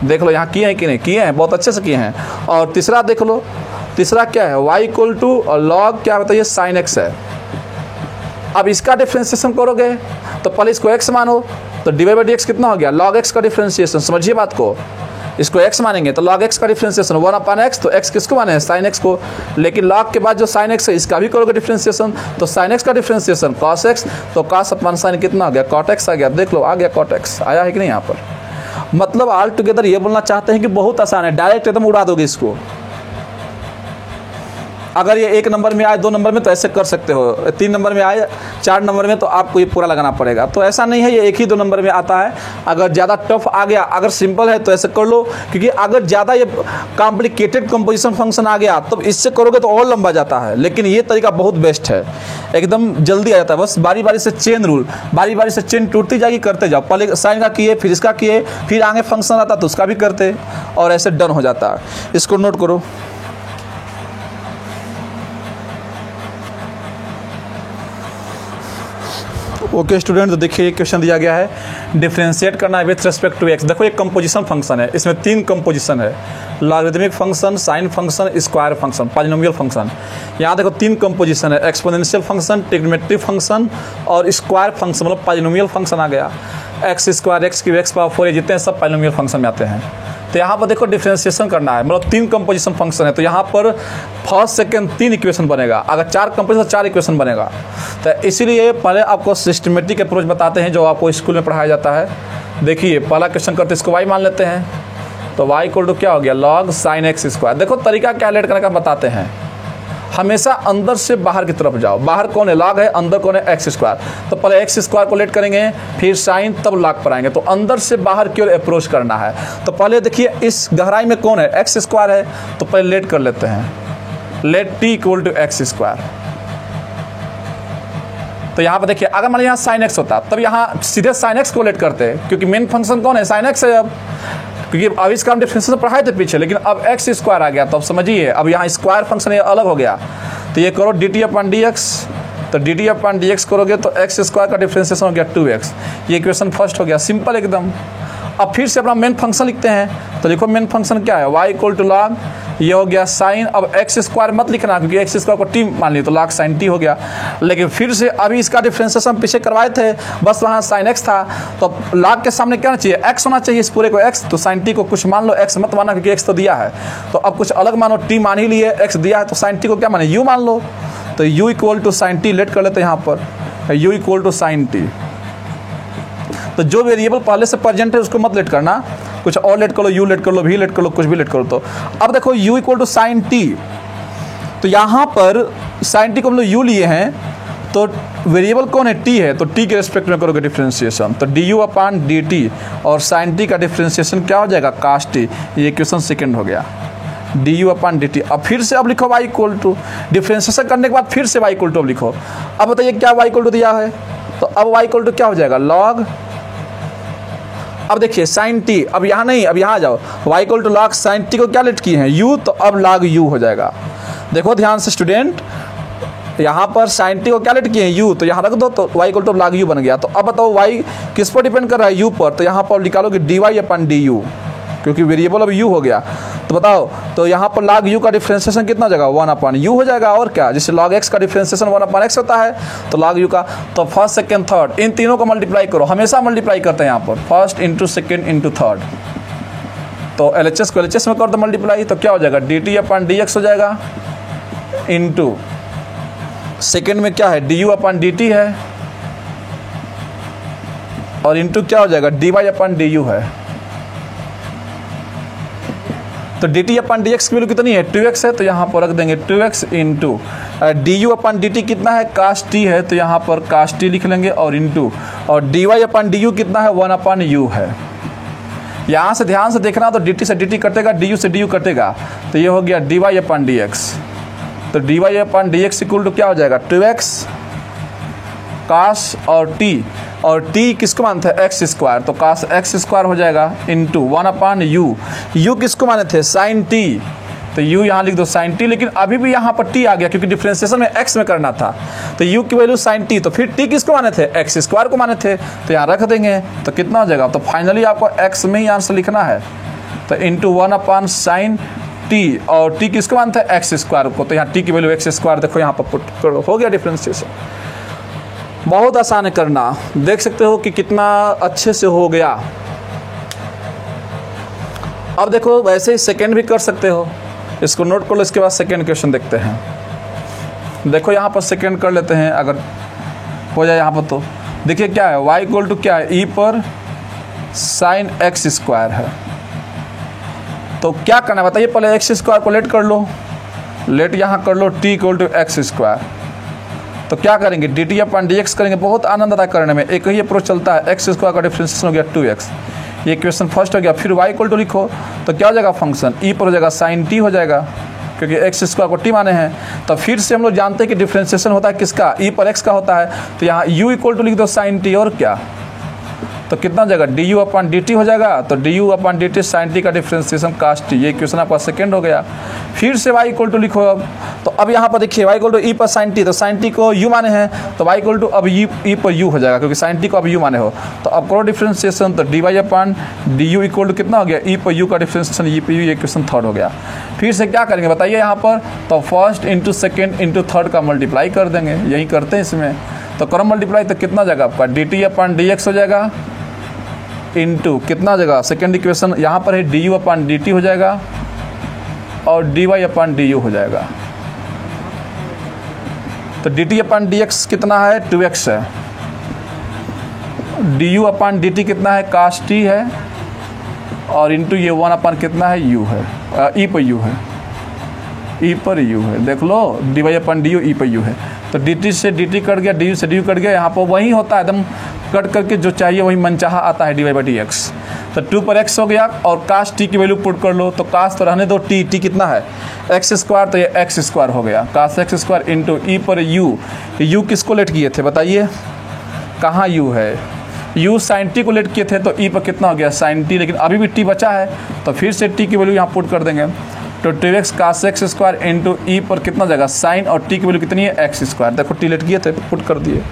देख लो यहाँ किए हैं कि नहीं, किए हैं, बहुत अच्छे से किए हैं। और तीसरा देख लो, तीसरा क्या है, y इक्वल टू और लॉग क्या बताइए साइन x है। अब इसका डिफरेंशिएशन करोगे तो पहले इसको x मानो, तो dy बाई dx कितना हो गया, log x का डिफरेंशिएशन, समझिए बात को, इसको x मानेंगे तो log x का डिफरेंशिएशन 1 अपन x, तो x किसको माने हैं sin x को, लेकिन log के बाद जो sin x है इसका भी करोगे डिफरेंशिएशन, तो sin x का डिफरेंशिएशन cos x, तो cos अपन sin कितना हो गया cot x आ गया। देख लो आ गया cot x, आया है कि नहीं यहाँ पर। मतलब ऑल टुगेदर ये बोलना चाहते हैं कि बहुत आसान है, डायरेक्ट एकदम उड़ा दोगे इसको। अगर ये 1 नंबर में आए, 2 नंबर में तो ऐसे कर सकते हो, 3 नंबर में आए, 4 नंबर में तो आपको ये पूरा लगाना पड़ेगा। तो ऐसा नहीं है ये 1 ही 2 नंबर में आता है। अगर ज़्यादा टफ आ गया, अगर सिंपल है तो ऐसे कर लो, क्योंकि अगर ज़्यादा ये कॉम्प्लिकेटेड कंपोजिशन फंक्शन आ गया तो इससे करोगे तो और लंबा जाता है। लेकिन ये तरीका बहुत बेस्ट है, एकदम जल्दी आ जाता है। बस बारी बारी से चेन रूल, बारी बारी से चेन टूटती जाएगी, करते जाओ, पहले साइन का किए, फिर इसका किए, फिर आगे फंक्शन आता तो उसका भी करते, और ऐसे डन हो जाता है। इसको नोट करो। ओके स्टूडेंट, तो देखिए एक क्वेश्चन दिया गया है, डिफरेंशिएट करना है विथ रेस्पेक्ट टू एक्स। देखो एक कंपोजिशन फंक्शन है, इसमें 3 कंपोजिशन है, logarithmic function, sine function, square function, polynomial function. यहाँ देखो 3 कंपोजिशन है, एक्सपोनेंशियल फंक्शन, ट्रिग्नोमेट्रिक फंक्शन और स्क्वायर फंक्शन, मतलब पॉलिनोमियल फंक्शन आ गया। X square, x cube, x power 4, ये जितने सब पॉलिनोमियल फंक्शन में आते हैं। तो यहाँ पर देखो डिफरेंशिएशन करना है, मतलब 3 कंपोजिशन फंक्शन है, तो यहाँ पर फर्स्ट सेकंड 3 इक्वेशन बनेगा, अगर 4 कंपोजिशन 4 इक्वेशन बनेगा। तो इसीलिए पहले आपको सिस्टमेटिक अप्रोच बताते हैं जो आपको स्कूल में पढ़ाया जाता है। देखिए पहला क्वेश्चन करते इसको y मान लेते हैं, तो y इक्वल टू क्या हो गया log sin x स्क्वायर। देखो तरीका क्या लेट करने का बताते हैं, हमेशा अंदर से बाहर की तरफ जाओ, बाहर कौन है log है, अंदर कौन है x स्क्वायर, तो पहले x स्क्वायर को लेट करेंगे फिर साइन तब log पर आएंगे, तो अंदर से बाहर की ओर अप्रोच करना है। तो पहले देखिए इस गहराई में कौन है x स्क्वायर है, तो पहले लेट कर लेते हैं, let t equal to x square. तो यहाँ पर देखिए अगर मान लीजिए यहाँ साइन x होता तब यहाँ सीधे साइन x को लेट करते हैं, क्योंकि मेन फंक्शन कौन है साइन x है। अब क्योंकि अब इसका हम डिफरेंशिएशन पढ़ाए थे पीछे, लेकिन अब x स्क्वायर आ गया, तो अब समझिए अब यहाँ स्क्वायर फंक्शन ये अलग हो गया। तो ये करो dt अपॉन dx, तो dt अपॉन dx करोगे तो x स्क्वायर का डिफरेंशिएशन हो गया 2x। ये इक्वेशन फर्स्ट हो गया, सिंपल एकदम। अब फिर से अपना मेन फंक्शन लिखते हैं, तो देखो मेन फंक्शन क्या है y इक्वल टू log, ये हो गया साइन। अब x स्क्वायर मत लिखना क्योंकि x स्क्वायर को t मान लिया तो log साइन t हो गया। लेकिन फिर से अभी इसका डिफरेंशिएशन पीछे करवाए थे, बस वहाँ साइन x था, तो log के सामने क्या होना चाहिए x होना चाहिए, इस पूरे को x, तो साइन t को कुछ मान लो, x मत माना क्योंकि x तो दिया है। तो अब कुछ अलग मानो, t मान ही लिए, x दिया है, तो साइन t को क्या माने u मान लो, तो u equal to sine t let कर लेते हैं यहाँ पर, u equal to sine t। तो जो वेरिएबल पहले से प्रेजेंट है उसको मत लेट करना, कुछ और लेट कर लो, u लेट कर लो, v लेट कर लो, कुछ भी लेट करो। तो अब देखो u equal to sine t, तो यहाँ पर साइन t को हम लोग u लिए हैं, तो वेरिएबल कौन है t है, तो t के रिस्पेक्ट में करोगे डिफरेंशिएशन, तो du अपॉन dt, और साइन t का डिफरेंशिएशन क्या हो जाएगा cos t। ये इक्वेशन सेकंड हो गया, du अपॉन dt। अब फिर से अब लिखो y इक्वल टू, डिफरेंशिएशन करने के बाद फिर से y इक्वल टू अब लिखो। अब बताइए क्या y इक्वल टू दिया है, तो अब y इक्वल टू क्या हो जाएगा log, अब देखिए साइन t, अब यहाँ नहीं, अब यहाँ आ जाओ, y equal to log sine t को क्या लेट किए हैं u, तो अब log u हो जाएगा। देखो ध्यान से स्टूडेंट, यहाँ पर साइन t को क्या लेट किए हैं u, तो यहाँ रख दो, तो y equal to log u बन गया। तो अब बताओ y किस पर डिपेंड कर रहा है u पर, तो यहाँ पर निकालोगे dy अपन du, क्योंकि वेरिएबल अब u हो गया। तो बताओ, तो यहाँ पर log u का डिफरेंशिएशन कितना हो जाएगा 1 अपन u हो जाएगा, और क्या, जैसे log x का डिफरेंशिएशन 1 अपन x होता है, तो log u का, तो फर्स्ट सेकंड थर्ड इन तीनों को मल्टीप्लाई करो, हमेशा मल्टीप्लाई करते हैं यहाँ पर, first into second into third. तो LHS को LHS में कर दो मल्टीप्लाई, तो क्या हो जाएगा dt अपन dx हो जाएगा, इंटू सेकेंड में क्या है du अपन dt है, और इंटू क्या हो जाएगा dy अपन du है। तो dt अपन dx की वैल्यू कितनी है 2x है, तो यहाँ पर रख देंगे 2x इंटू du अपन dt कितना है cos t है, तो यहाँ पर cos t लिख लेंगे, और इंटू, और dy अपन du कितना है 1 अपन u है। यहाँ से ध्यान से देखना, तो dt से dt कटेगा, du से du कटेगा, तो ये हो गया dy अपन dx। तो dy upon dx equal to क्या हो जाएगा 2x cos और t किसको मानते हैं x स्क्वायर, तो cos x स्क्वायर हो जाएगा, इंटू 1 अपान u किसको माने थे sin t, तो u यहाँ लिख दो sin t, लेकिन अभी भी यहाँ पर t आ गया क्योंकि डिफरेंशिएशन में x में करना था, तो u की वैल्यू sin t, तो फिर t किसको माने थे x स्क्वायर को माने थे, तो यहाँ रख देंगे, तो कितना हो जाएगा, तो फाइनली आपको x में ही आंसर लिखना है, तो इंटू 1 अपान साइन t, और t किसको मानते हैं x स्क्वायर को, तो यहाँ t की वैल्यू x स्क्वायर देखो यहाँ पर पुट करो, हो गया डिफरेंशिएशन। बहुत आसान है करना, देख सकते हो कि कितना अच्छे से हो गया। अब देखो वैसे ही सेकंड भी कर सकते हो, इसको नोट कर लो, इसके बाद सेकंड क्वेश्चन देखते हैं। देखो यहाँ पर सेकंड कर लेते हैं, अगर हो जाए यहाँ पर, तो देखिए क्या है y इक्वल टू क्या है e पर साइन x स्क्वायर है। तो क्या करना है बताइए, पहले x स्क्वायर को लेट कर लो, लेट यहाँ कर लो t equal to x square, तो क्या करेंगे dt अपन dx करेंगे, बहुत आनंद आता है करने में, एक ही अप्रोच चलता है, x स्क्वायर का डिफरेंशिएशन हो गया 2x, ये इक्वेशन फर्स्ट हो गया। फिर y इक्वल टू लिखो, तो क्या हो जाएगा फंक्शन e पर हो जाएगा साइन t हो जाएगा, क्योंकि x स्क्वायर को t माने हैं। तो फिर से हम लोग जानते हैं कि डिफरेंशिएशन होता है किसका, e पर x का होता है, तो यहाँ u इक्वल टू लिख दो साइन t, और क्या, तो कितना हो जाएगा du अपन dt हो जाएगा, तो du अपन dt साइन t का डिफरेंशिएशन cos t, ये इक्वेशन आपका सेकंड हो गया। फिर से y इक्वल टू लिखो, अब तो अब यहाँ पर देखिए y इक्वल टू e पर साइन t, तो साइन t को u माने हैं, तो y इक्वल टू अब e पर u हो जाएगा, क्योंकि साइन t को अब u माने हो, तो अब करो डिफरेंशिएशन, तो dy upon du equal to कितना हो गया e पर u का डिफरेंशिएशन e पर u, ये इक्वेशन थर्ड हो गया। फिर से क्या करेंगे बताइए यहाँ पर, तो first into second into third का मल्टीप्लाई कर देंगे, यही करते हैं इसमें, तो करो मल्टीप्लाई, तो कितना हो जाएगा आपका dt अपन dx हो जाएगा, इंटू कितना जगह सेकेंड इक्वेशन यहाँ पर है d u upon d t हो जाएगा और d y upon d u हो जाएगा। तो d t upon d x कितना है 2x है, d u upon d t कितना है काश टी है और इंटू ये 1 अपन कितना है यू है, ई पर यू है, ई पर यू है। देख लो D y upon d you ई पर यू है। तो डी टी से डी टी कट गया, डी यू से डी यू कट गया, यहाँ पर वही होता है एकदम कट करके जो चाहिए वही मनचाहा आता है d y by d x. तो 2 पर x हो गया और काश टी की वैल्यू पुट कर लो। तो काश तो रहने दो टी, टी कितना है एक्स स्क्वायर, तो ये एक्स स्क्वायर हो गया काश एक्स स्क्वायर इंटू ई पर यू किसको लेट किए थे बताइए, कहाँ यू है, यू साइन टी को लेट किए थे तो ई पर कितना हो गया साइन टी, लेकिन अभी भी टी बचा है तो फिर से टी की वैल्यू यहाँ पुट कर देंगे। तो 2x काश एक्स स्क्वायर इंटू ई पर कितना जगह साइन और टी की वैल्यू कितनी है एक्स स्क्वायर। देखो टी लेट किए थे पुट कर दिए।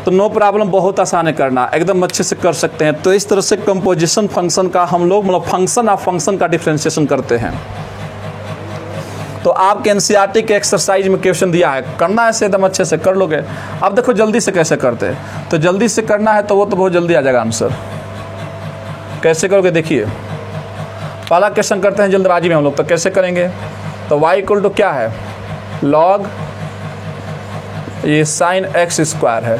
तो नो प्रॉब्लम, बहुत आसान है करना, एकदम अच्छे से कर सकते हैं। तो इस तरह से कंपोजिशन फंक्शन का हम लोग मतलब फंक्शन ऑफ फंक्शन का डिफ्रेंशिएशन करते हैं। तो आपके एनसीईआरटी के एक्सरसाइज में क्वेश्चन दिया है, करना ऐसे एकदम अच्छे से कर लोगे। अब देखो जल्दी से कैसे करते हैं, तो जल्दी से करना है तो वो तो बहुत जल्दी आ जाएगा आंसर। कैसे करोगे देखिए, पहला क्वेश्चन करते हैं जल्दबाजी में हम लोग। तो कैसे करेंगे, तो y इक्वल टू क्या है लॉग ये साइन एक्स स्क्वायर है,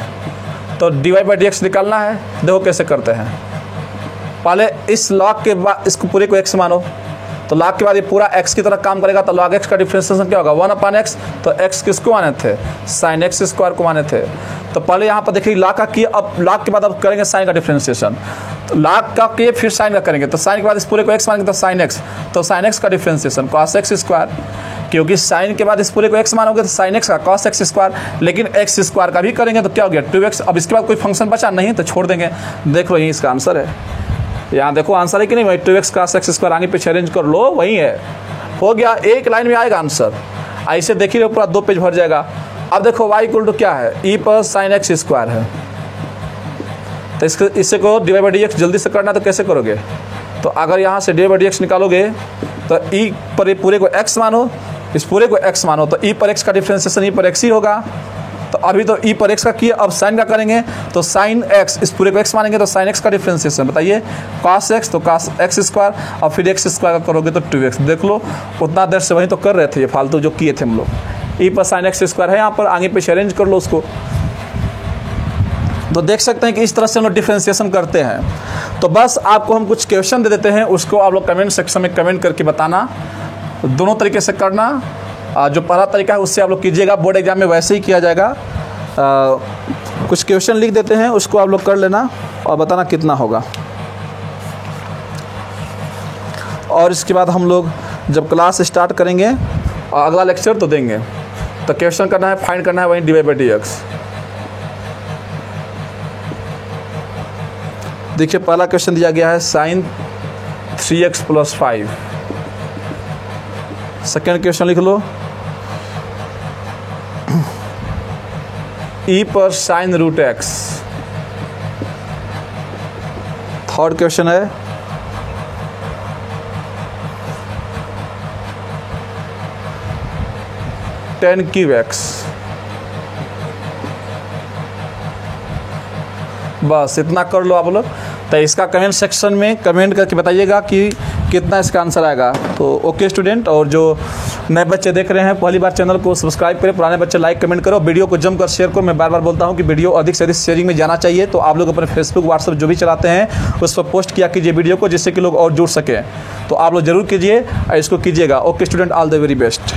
तो d y by d x निकालना है। देखो कैसे करते हैं, पहले इस लॉग के बाद इसको पूरे को x मानो, तो लॉग के बाद ये पूरा x की तरह काम करेगा। तो लॉग x का डिफरेंशिएशन क्या होगा 1/x, तो x किसको माने थे साइन एक्स स्क्वायर को माने थे। तो पहले यहाँ पर देखिए लॉग का किया, अब लॉग के बाद अब करेंगे साइन का डिफरेंशिएशन। तो लॉग का किए फिर साइन का करेंगे, तो साइन के बाद इस पूरे को x मानेंगे तो साइन एक्स, तो साइन एक्स का डिफरेंशिएशन कॉस एक्स स्क्वायर, क्योंकि साइन के बाद इस पूरे को x मानोगे तो साइन एक्स का कॉस एक्स स्क्वायर, लेकिन एक्स स्क्वायर का भी करेंगे तो क्या हो गया 2x। अब इसके बाद कोई फंक्शन बचा नहीं तो छोड़ देंगे। देख लो यही इसका आंसर है, यहाँ देखो आंसर है कि नहीं भाई, 2x कॉस एक्स स्क्वायर आगे पीछे अरेंज कर लो, वही है, हो गया, एक लाइन में आएगा आंसर। ऐसे देखिए रहो पूरा 2 पेज भर जाएगा। अब देखो y इक्वल टू क्या है e पर साइन एक्स स्क्वायर है, तो इससे को d y by d x जल्दी से करना, तो कैसे करोगे, तो अगर यहाँ से d y by d x निकालोगे तो e पर पूरे को x मानो, इस पूरे को x मानो, तो e पर x का डिफरेंशिएशन e पर x ही होगा। तो अभी तो e पर x का किया, अब साइन का करेंगे तो साइन x, इस पूरे को x मानेंगे तो साइन x का डिफरेंशिएशन बताइए cos x, तो cos x स्क्वायर, और फिर x स्क्वायर का करोगे तो 2x। देख लो उतना देर से वहीं तो कर रहे थे, ये फालतू जो किए थे हम लोग। e पर साइन x स्क्वायर है यहाँ पर, आगे पीछे अरेंज कर लो उसको। तो देख सकते हैं कि इस तरह से हम लोग डिफरेंशिएशन करते हैं। तो बस आपको हम कुछ क्वेश्चन दे देते हैं, उसको आप लोग कमेंट सेक्शन में कमेंट करके बताना, दोनों तरीके से करना। जो पहला तरीका है उससे आप लोग कीजिएगा, बोर्ड एग्जाम में वैसे ही किया जाएगा। कुछ क्वेश्चन लिख देते हैं, उसको आप लोग कर लेना और बताना कितना होगा। और इसके बाद हम लोग जब क्लास स्टार्ट करेंगे और अगला लेक्चर तो देंगे, तो क्वेश्चन करना है, फाइंड करना है वहीं d y by d x. देखिए पहला क्वेश्चन दिया गया है साइन 3x + 5। सेकेंड क्वेश्चन लिख लो e पर साइन रूट x। थर्ड क्वेश्चन है tan क्यूब x। बस इतना कर लो आप लोग। तो इसका कमेंट सेक्शन में कमेंट करके बताइएगा कि कितना इसका आंसर आएगा। तो ओके स्टूडेंट, और जो नए बच्चे देख रहे हैं पहली बार चैनल को सब्सक्राइब करें, पुराने बच्चे लाइक कमेंट करो, वीडियो को जमकर शेयर करो। मैं बार बार बोलता हूं कि वीडियो अधिक से अधिक शेयरिंग में जाना चाहिए। तो आप लोग अपने फेसबुक व्हाट्सएप जो भी चलाते हैं उस पर पोस्ट किया कीजिए वीडियो को, जिससे कि लोग और जुड़ सकें। तो आप लोग जरूर कीजिए, इसको कीजिएगा। Okay student, all the very best.